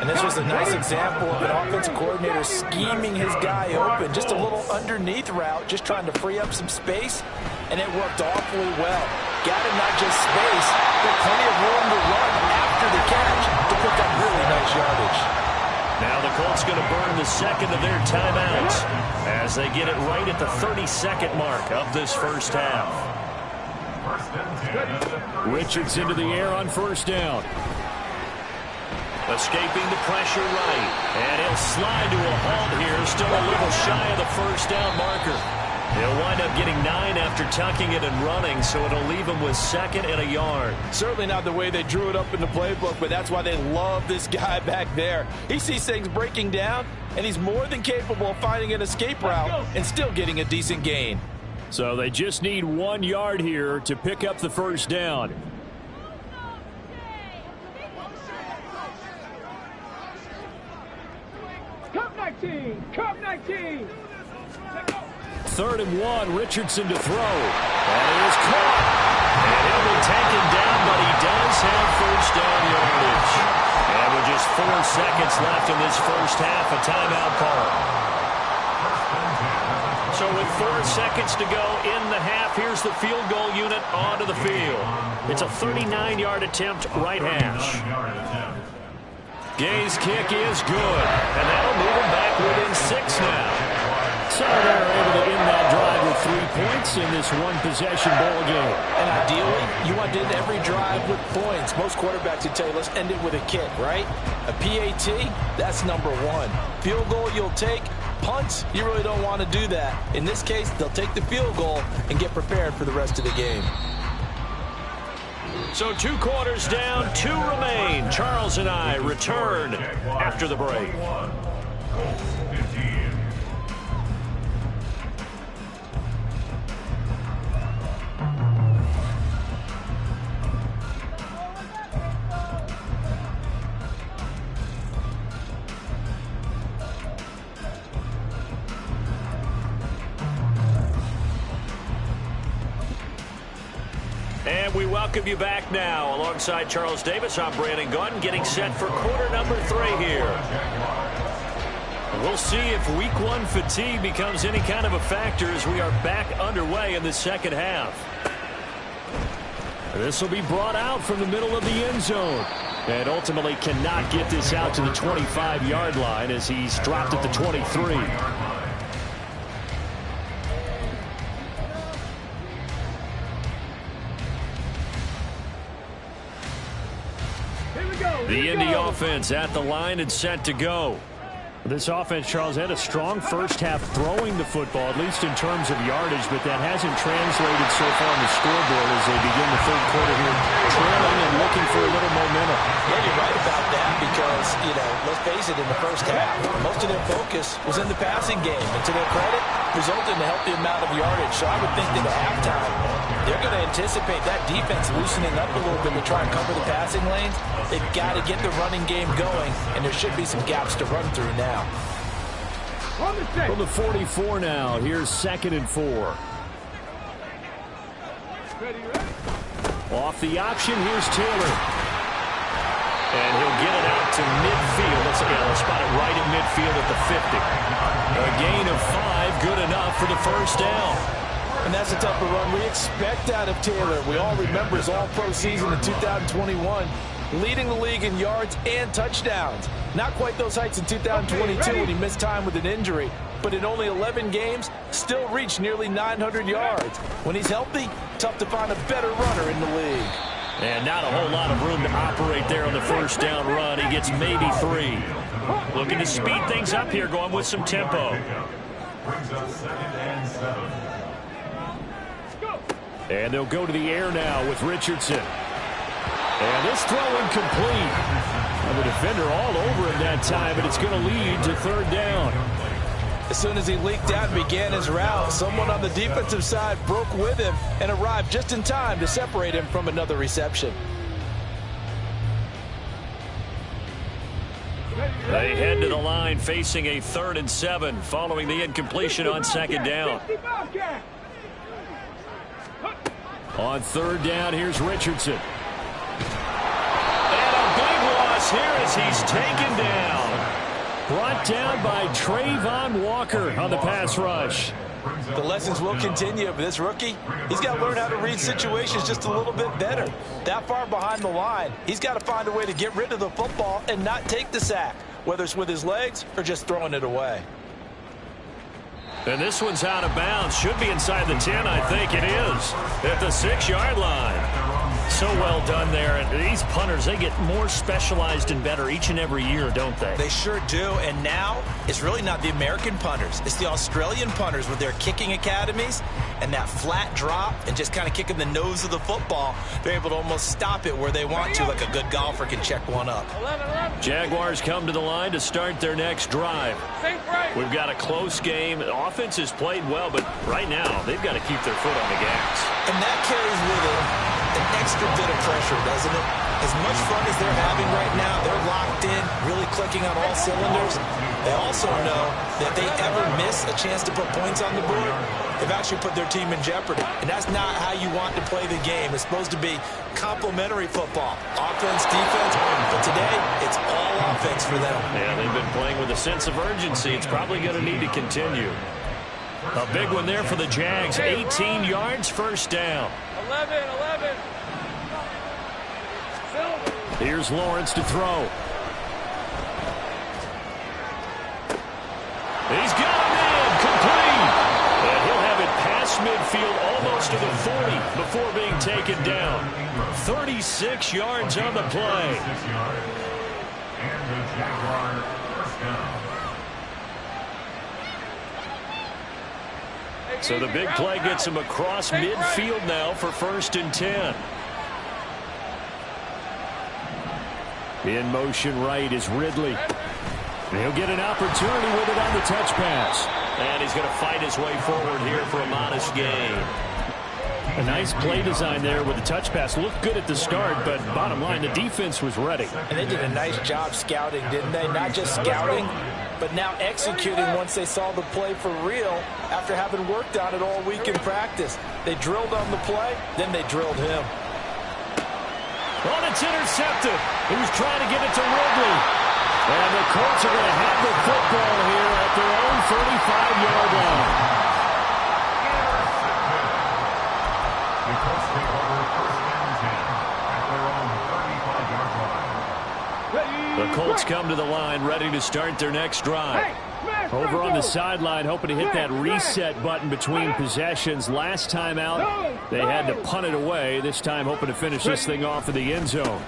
And this was a nice example of an offensive coordinator scheming his guy open. Just a little underneath route, just trying to free up some space. And it worked awfully well. Got him not just space, but plenty of room to run after the catch to pick up really nice yardage. Now the Colts going to burn the 2nd of their timeouts as they get it right at the 32nd mark of this 1st half. Richardson to the air on 1st down. Escaping the pressure right. And he'll slide to a halt here. Still a little shy of the 1st down marker. He'll wind up getting 9 after tucking it and running, so it'll leave him with 2nd and a yard. Certainly not the way they drew it up in the playbook, but that's why they love this guy back there. He sees things breaking down, and he's more than capable of finding an escape route and still getting a decent gain. So they just need 1 yard here to pick up the 1st down. Cup 19, Cup 19. 3rd and 1, Richardson to throw. And he is caught. And he'll be taken down, but he does have 1st down yardage. And with just 4 seconds left in this 1st half, a timeout call. So with 4 seconds to go in the half, here's the field goal unit onto the field. It's a 39-yard attempt, right hash. Gay's kick is good, and that'll move him back within 6 now. So they're able to end that drive with 3 points in this one-possession ball game. And ideally, you want to end every drive with points. Most quarterbacks would tell you, let's end it with a kick, right? A PAT, that's number 1. Field goal you'll take. Punts, you really don't want to do that. In this case, they'll take the field goal and get prepared for the rest of the game. So 2 quarters down, 2 remain. Charles and I return after the break. And we welcome you back now. Alongside Charles Davis, I'm Brandon Gaudin, getting set for quarter number 3 here. We'll see if week 1 fatigue becomes any kind of a factor as we are back underway in the 2nd half. This will be brought out from the middle of the end zone. And ultimately cannot get this out to the 25-yard line as he's dropped at the 23. Here we go. The Indy offense at the line and set to go. This offense, Charles, had a strong first half throwing the football, at least in terms of yardage, but that hasn't translated so far on the scoreboard as they begin the third quarter here, trailing and looking for a little momentum. Yeah, you're right about that because, let's face it, in the first half, most of their focus was in the passing game. And to their credit, resulted in a healthy amount of yardage. So I would think that at halftime, they're going to anticipate that defense loosening up a little bit to try and cover the passing lanes. They've got to get the running game going, and there should be some gaps to run through now. From the 44 now, here's 2nd and 4. Off the option, here's Taylor. And he'll get it out to midfield. Let's spot it right at midfield at the 50. A gain of 5, good enough for the first down. And that's the type of run we expect out of Taylor. We all remember his all-pro season in 2021, leading the league in yards and touchdowns. Not quite those heights in 2022 when he missed time with an injury, but in only 11 games, still reached nearly 900 yards. When he's healthy, tough to find a better runner in the league. And not a whole lot of room to operate there on the first down run. He gets maybe 3. Looking to speed things up here, going with some tempo. Brings us 2nd and 7. And they'll go to the air now with Richardson. And this throw incomplete. And the defender all over him that time, but it's going to lead to 3rd down. As soon as he leaked out and began his route, someone on the defensive side broke with him and arrived just in time to separate him from another reception. They head to the line facing a 3rd and 7 following the incompletion on 2nd down. On 3rd down, here's Richardson. And a big loss here as he's taken down. Brought down by Trayvon Walker on the pass rush. The lessons will continue, but this rookie, he's got to learn how to read situations just a little bit better. That far behind the line, he's got to find a way to get rid of the football and not take the sack, whether it's with his legs or just throwing it away. And this one's out of bounds. Should be inside the 10, I think it is. At the 6-yard line. So well done there. And these punters, they get more specialized and better each and every year, don't they? They sure do. And now it's really not the American punters. It's the Australian punters with their kicking academies and that flat drop and just kind of kicking the nose of the football. They're able to almost stop it where they want to, like a good golfer can check one up. Jaguars come to the line to start their next drive. We've got a close game. The offense has played well, but right now they've got to keep their foot on the gas. And that carries with it an extra bit of pressure, doesn't it? As much fun as they're having right now, they're locked in, really clicking on all cylinders. They also know that if they ever miss a chance to put points on the board, they've actually put their team in jeopardy. And that's not how you want to play the game. It's supposed to be complementary football. Offense, defense, but today it's all offense for them. Yeah, they've been playing with a sense of urgency. It's probably going to need to continue. A big one there for the Jags. 18 yards, first down. 11. Here's Lawrence to throw. He's got him in, complete. And he'll have it past midfield, almost to the 40 before being taken down. 36 yards on the play. And the Jaguar first down. So the big play gets him across midfield now for 1st and 10. In motion right is Ridley. And he'll get an opportunity with it on the touch pass. And he's going to fight his way forward here for a modest gain. A nice play design there with the touch pass. Looked good at the start, but bottom line, the defense was ready. And they did a nice job scouting, didn't they? Not just scouting, but now executing once they saw the play for real after having worked on it all week in practice. They drilled on the play, then they drilled him. Oh, it's intercepted. He was trying to get it to Ridley. And the Colts are going to have the football here at their own 35-yard line. The Colts take over 1st and 10 at their own 35-yard line. The Colts come to the line ready to start their next drive. Over on the sideline, hoping to hit that reset button between possessions. Last time out, they had to punt it away. This time, hoping to finish this thing off in the end zone.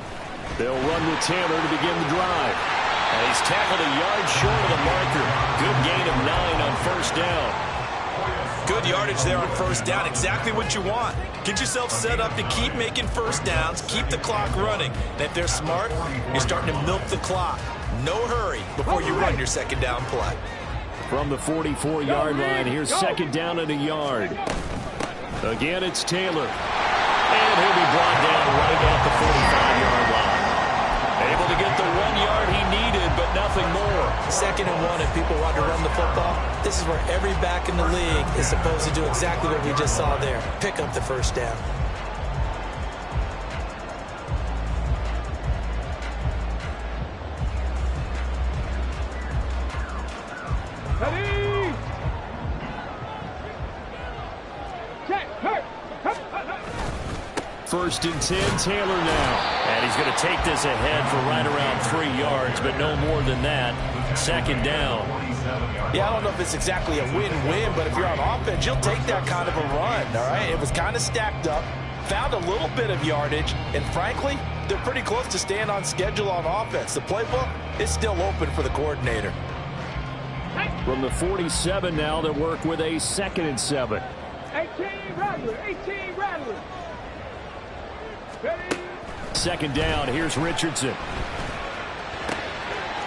They'll run with Taylor to begin the drive. And he's tackled a yard short of the marker. Good gain of 9 on first down. Good yardage there on first down. Exactly what you want. Get yourself set up to keep making first downs, keep the clock running. And if they're smart, you're starting to milk the clock. No hurry before you run your second down play. From the 44-yard line, here's second down and a yard. Again, it's Taylor. And he'll be brought down right at the 45-yard line. Able to get the 1 yard he needed, but nothing more. 2nd and 1, if people want to run the football, this is where every back in the league is supposed to do exactly what we just saw there. Pick up the first down. First and 10, Taylor now. And he's going to take this ahead for right around 3 yards, but no more than that. Second down. Yeah, I don't know if it's exactly a win-win, but if you're on offense, you'll take that kind of a run, all right? It was kind of stacked up, found a little bit of yardage, and frankly, they're pretty close to staying on schedule on offense. The playbook is still open for the coordinator. From the 47 now, they work with a 2nd and 7. 18 Rattler. Second down, here's Richardson.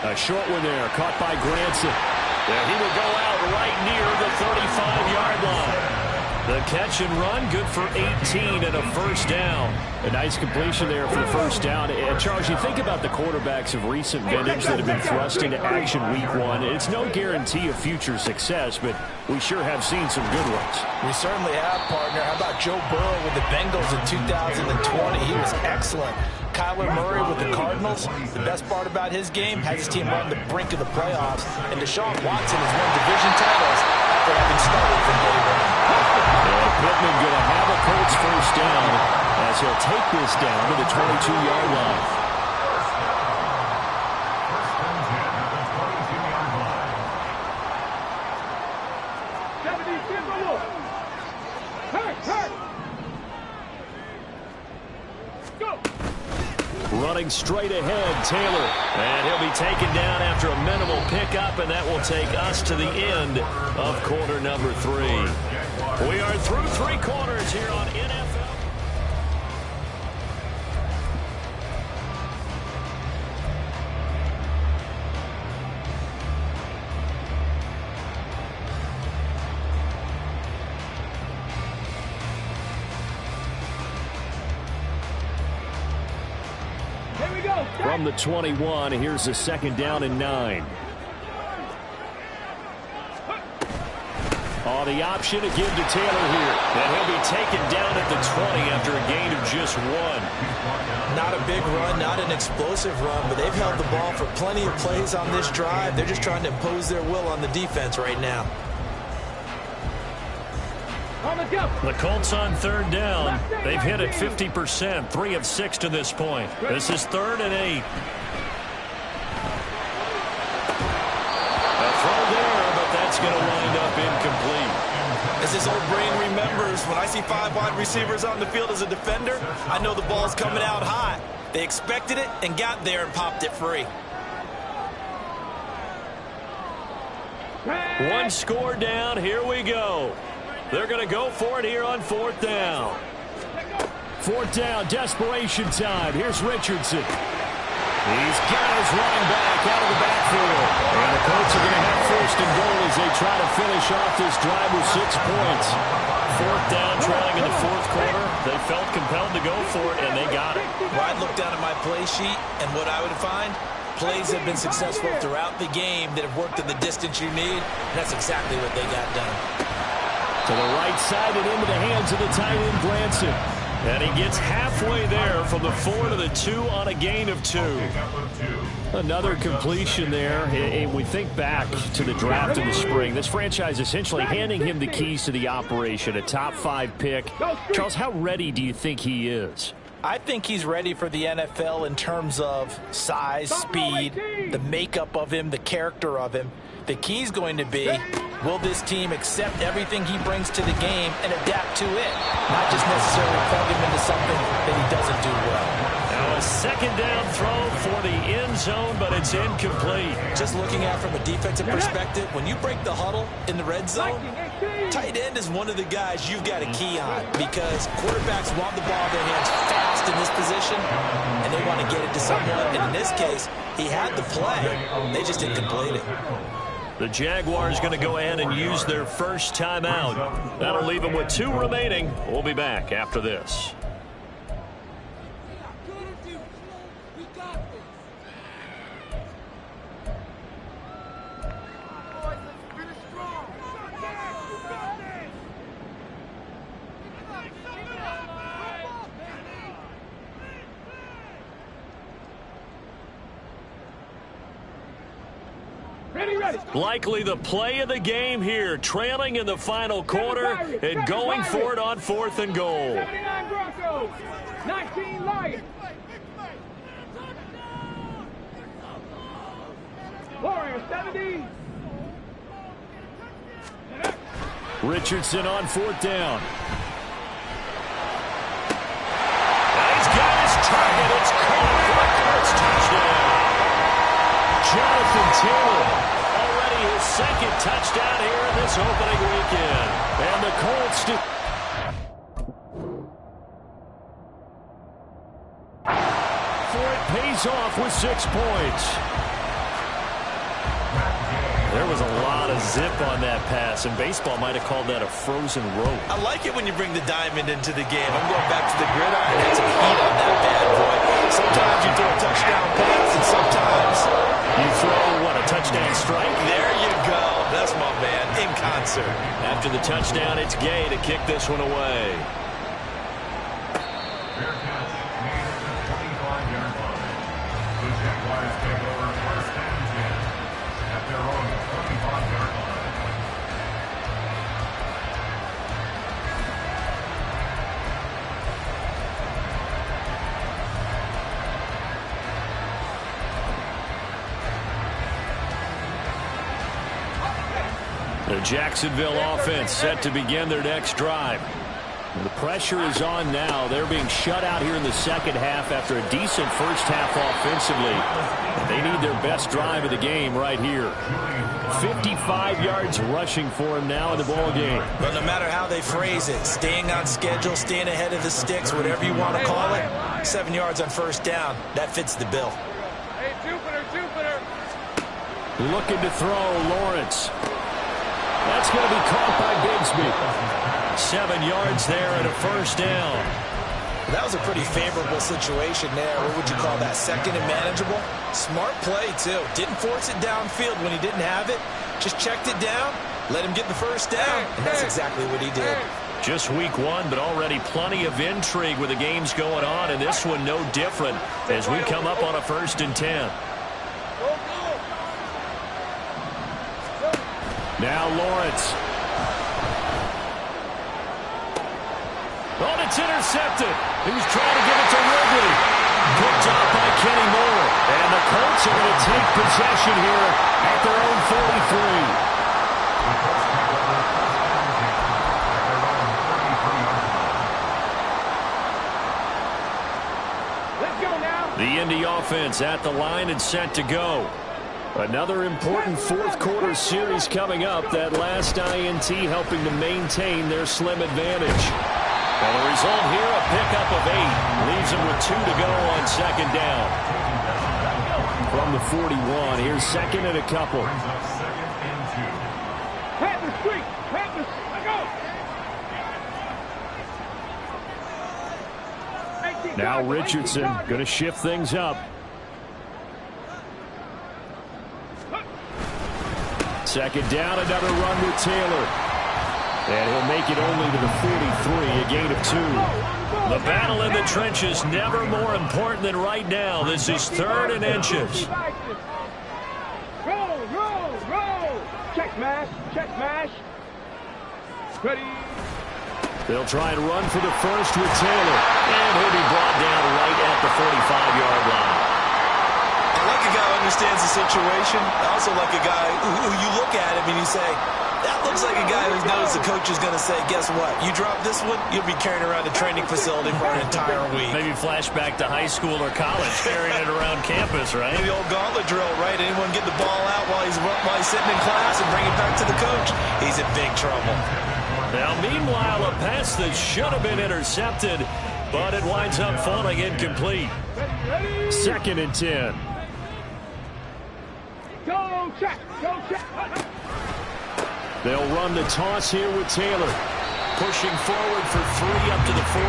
A short one there, caught by Granson. And he will go out right near the 35-yard line. The catch and run, good for 18 and a first down. A nice completion there for the first down. And Charles, you think about the quarterbacks of recent vintage that have been thrust into action week 1. It's no guarantee of future success, but we sure have seen some good ones. We certainly have, partner. How about Joe Burrow with the Bengals in 2020? He was excellent. Kyler Murray with the Cardinals. The best part about his game, has his team run the brink of the playoffs. And Deshaun Watson has won division titles after having started from day 1. And Pittman going to have a Colts first down as he'll take this down to the 22-yard line. Running straight ahead, Taylor. And he'll be taken down after a minimal pickup, and that will take us to the end of quarter number 3. We are through 3 quarters here on NFL. From the 21, here's a second down and 9. Oh, the option again to Taylor here. And he'll be taken down at the 20 after a gain of just 1. Not a big run, not an explosive run, but they've held the ball for plenty of plays on this drive. They're just trying to impose their will on the defense right now. The Colts on third down. They've hit it 50%, 3 of 6 to this point. This is 3rd and 8. A throw there, but that's going to wind up incomplete. As his old brain remembers, when I see 5 wide receivers on the field as a defender, I know the ball's coming out high. They expected it and got there and popped it free. 1 score down. Here we go. They're going to go for it here on 4th down. 4th down, desperation time. Here's Richardson. He's got his running back out of the backfield. And the Colts are going to have 1st and goal as they try to finish off this drive with 6 points. 4th down, trailing in the 4th quarter. They felt compelled to go for it, and they got it. Well, I'd look down at my play sheet, and what I would find, plays have been successful throughout the game that have worked in the distance you need. And that's exactly what they got done. To the right side and into the hands of the tight end, Granson. And he gets halfway there from the 4 to the 2 on a gain of 2. Another completion there. And we think back to the draft in the spring. This franchise essentially handing him the keys to the operation, a top 5 pick. Charles, how ready do you think he is? I think he's ready for the NFL in terms of size, speed, the makeup of him, the character of him. The key's going to be, will this team accept everything he brings to the game and adapt to it? Not just necessarily plug him into something that he doesn't do well. Now a A second down throw for the end zone, but it's incomplete. Just looking at it from a defensive perspective, when you break the huddle in the red zone, tight end is one of the guys you've got a key on because quarterbacks want the ball in their hands fast in this position, and they want to get it to someone. And in this case, he had the play. They just didn't complete it. The Jaguars going to go ahead and use their first timeout. That'll leave them with 2 remaining. We'll be back after this. Likely the play of the game here, trailing in the final quarter and going for it on 4th and goal. 79 Broncos, 19 Lions. Warriors 70. Richardson on 4th down. He's got his target. It's caught for a Colts touchdown. Jonathan Taylor. His second touchdown here in this opening weekend. And the Colts for it pays off with 6 points. There was a lot of zip on that pass, and baseball might have called that a frozen rope. I like it when you bring the diamond into the game. I'm going back to the gridiron. Had some heat on that bad boy. Sometimes you throw a touchdown pass, and sometimes you throw, what, a touchdown strike? There you go. That's my man, in concert. After the touchdown, it's Gay to kick this one away. Fair catch made at the 25-yard line. The Jaguars take over 1st and 10 at their own 25-yard line. The Jacksonville offense set to begin their next drive. The pressure is on now. They're being shut out here in the second half after a decent first half offensively. They need their best drive of the game right here. 55 yards rushing for him now in the ball game. But no matter how they phrase it, staying on schedule, staying ahead of the sticks, whatever you want to call it, 7 yards on 1st down, that fits the bill. Hey, Jupiter. Looking to throw, Lawrence. That's going to be caught by Bigsby. 7 yards there and a 1st down. That was a pretty favorable situation there. What would you call that? Second and manageable? Smart play, too. Didn't force it downfield when he didn't have it. Just checked it down, let him get the 1st down, and that's exactly what he did. Just week 1, but already plenty of intrigue with the games going on, and this one no different as we come up on a 1st and 10. Now Lawrence. Oh, it's intercepted. He was trying to give it to Ridley. Picked off by Kenny Moore. And the Colts are going to take possession here at their own 43. Let's go now. The Indy offense at the line and set to go. Another important 4th quarter series coming up. That last INT helping to maintain their slim advantage. And the result here, a pickup of 8. Leaves them with 2 to go on 2nd down. From the 41, here's 2nd and a couple. Panthers street. Panthers, let's go. Now Richardson going to shift things up. Second down, another run with Taylor. And he'll make it only to the 43, a gain of 2. The battle in the trenches, never more important than right now. This is 3rd and inches. Roll. Check mash. Ready. They'll try and run for the 1st with Taylor. And he'll be brought down right at the 45-yard line. I like a guy who understands the situation. I also like a guy who you look at him and you say, That looks like a guy who knows the coach is going to say, guess what? You drop this one, you'll be carrying around a training facility for an entire week. Maybe flashback to high school or college, carrying it around campus, right? Maybe the old gauntlet drill, right? Anyone get the ball out while he's sitting in class and bring it back to the coach? He's in big trouble. Now, meanwhile, a pass that should have been intercepted, but it winds up falling incomplete. 2nd and 10. Go check, go check. They'll run the toss here with Taylor. Pushing forward for 3 up to the 48.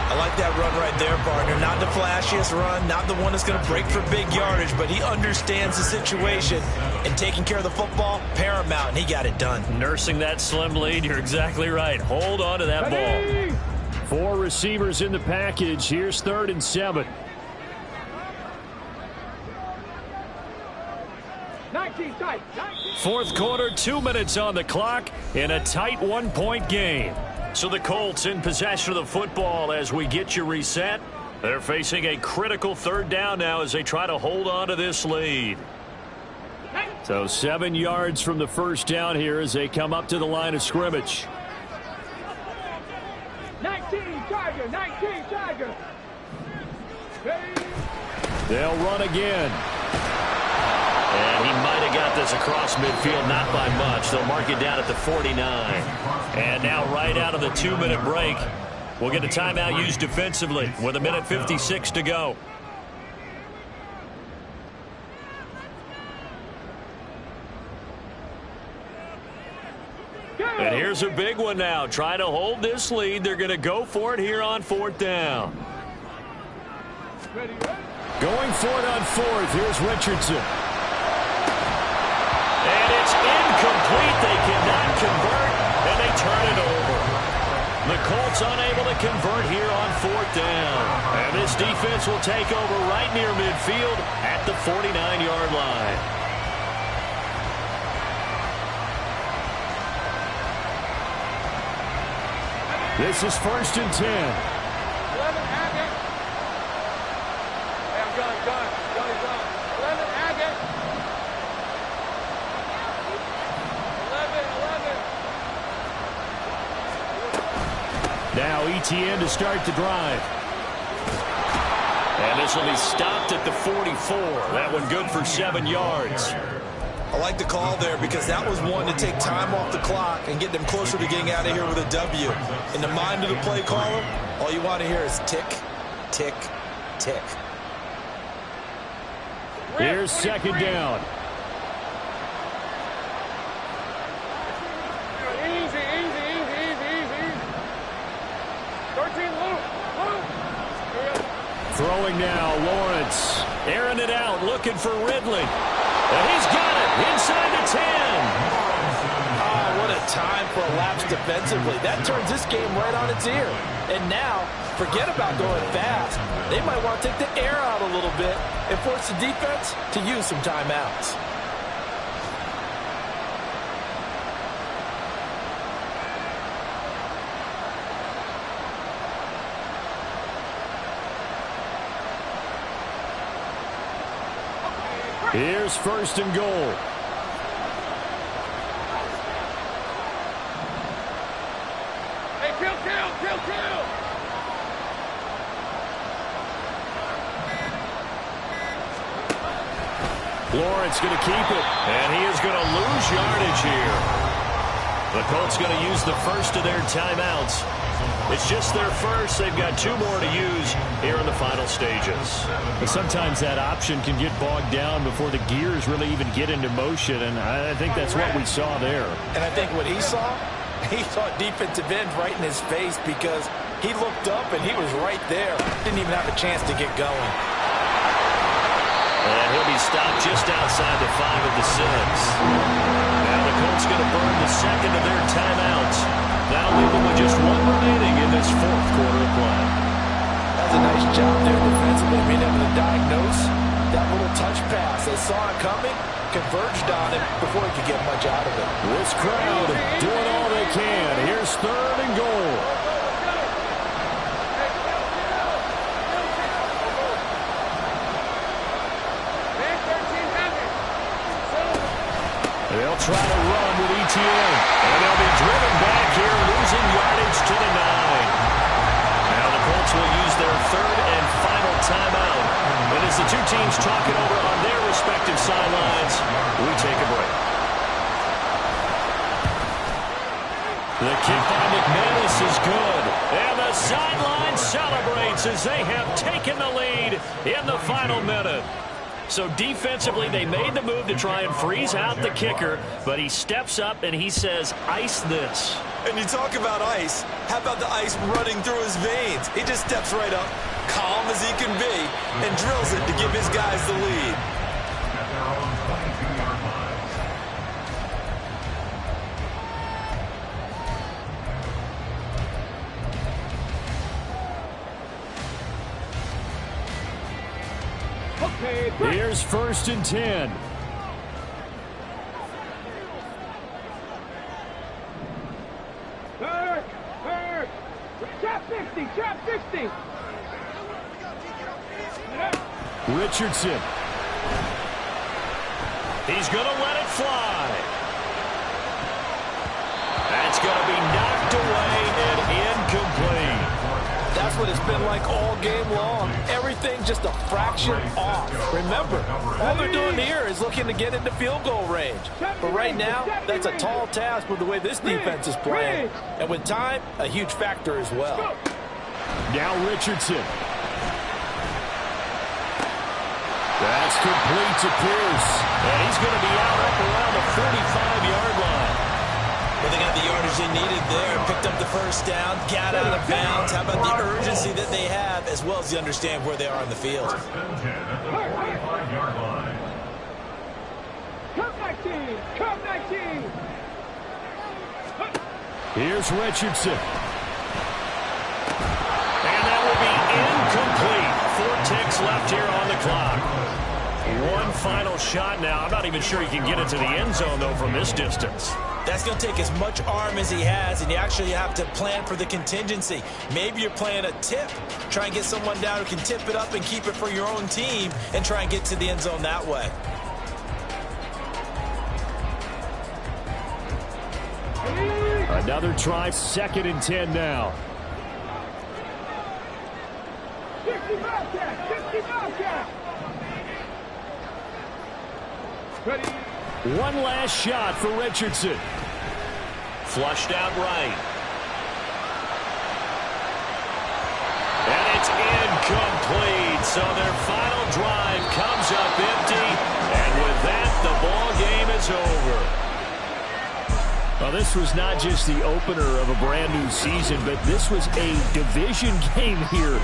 I like that run right there, partner. Not the flashiest run, not the one that's going to break for big yardage, but he understands the situation, and taking care of the football, paramount, and he got it done. Nursing that slim lead, you're exactly right. Hold on to that ball. 4 receivers in the package. Here's 3rd and 7. 19 tight. 4th quarter, 2 minutes on the clock in a tight 1-point game. So the Colts in possession of the football as we get you reset. They're facing a critical 3rd down now as they try to hold on to this lead. So 7 yards from the first down here as they come up to the line of scrimmage. 19 Tiger, 19 Tiger. They'll run again. And he might have got this across midfield, not by much. They'll mark it down at the 49. And now right out of the 2-minute break, we'll get a timeout used defensively with 1:56 to go. And here's a big one now. Trying to hold this lead. They're going to go for it here on 4th down. Going for it on 4th. Here's Richardson. And it's incomplete. They cannot convert, and they turn it over. The Colts unable to convert here on 4th down. And this defense will take over right near midfield at the 49-yard line. This is 1st and 10. 11 Haggett. Hey, I'm done. 11 Haggett. 11. Now ETN to start the drive. And this will be stopped at the 44. That one good for 7 yards. I like the call there because that was one to take time off the clock and get them closer to getting out of here with a W. In the mind of the play caller, all you want to hear is tick, tick, tick. Here's 2nd down. Easy. 13 Luke. Throwing now, Lawrence. Airing it out, looking for Ridley. And he's got it inside the 10. What a time for a lapse defensively. That turns this game right on its ear. And now, forget about going fast. They might want to take the air out a little bit and force the defense to use some timeouts. Here's 1st and goal. Hey, kill. Lawrence going to keep it, and he is going to lose yardage here. The Colts going to use the first of their timeouts. It's just their first. They've got 2 more to use here in the final stages. But sometimes that option can get bogged down before the gears really even get into motion, and I think that's what we saw there. And I think what he saw defensive end right in his face because he looked up and he was right there. Didn't even have a chance to get going. And he'll be stopped just outside the 5 of the 6. Now the Colts going to burn the second of their timeouts. That'll leave them with just 1 remaining in this 4th quarter of play. That's a nice job there defensively, being able to diagnose that little touch pass. They saw it coming, converged on it before he could get much out of it. This crowd doing all they can. Here's 3rd and goal. They'll try to run with ETN. And they'll be driven back here, losing yardage to the 9. Now the Colts will use their third and final timeout. And as the two teams talk it over on their respective sidelines, we take a break. The kick by McManus is good. And the sideline celebrates as they have taken the lead in the final minute. So defensively, they made the move to try and freeze out the kicker, but he steps up and he says, ice this. And you talk about ice. How about the ice running through his veins? He just steps right up, calm as he can be, and drills it to give his guys the lead. At their own 22-yard line. Here's 1st and 10. Trap 50, trap 50. Richardson. He's going to let it fly. That's going to be knocked away and incomplete. That's what it's been like all game long. Everything just a fraction off. Remember, all they're doing here is looking to get into field goal range. But right now, that's a tall task with the way this defense is playing. And with time, a huge factor as well. Now Richardson. That's complete to Pierce. And he's going to be out up around the 45-yard line. Well, they got the yardage they needed there, picked up the first down, got out of bounds. How about the urgency that they have, as well as they understand where they are on the field? 1st and 10 at the 45-yard line. Come back, team. Come back, team. Here's Richardson. And that will be incomplete. 4 ticks left here on the clock. One final shot now. I'm not even sure he can get it to the end zone, though, from this distance. That's going to take as much arm as he has, and you actually have to plan for the contingency. Maybe you're playing a tip. Try and get someone down who can tip it up and keep it for your own team and try and get to the end zone that way. Another try, 2nd and 10 now. 50 Bobcat, 50 Bobcat. Ready. One last shot for Richardson. Flushed out right. And it's incomplete. So their final drive comes up empty. And with that, the ball game is over. Well, this was not just the opener of a brand new season, but this was a division game here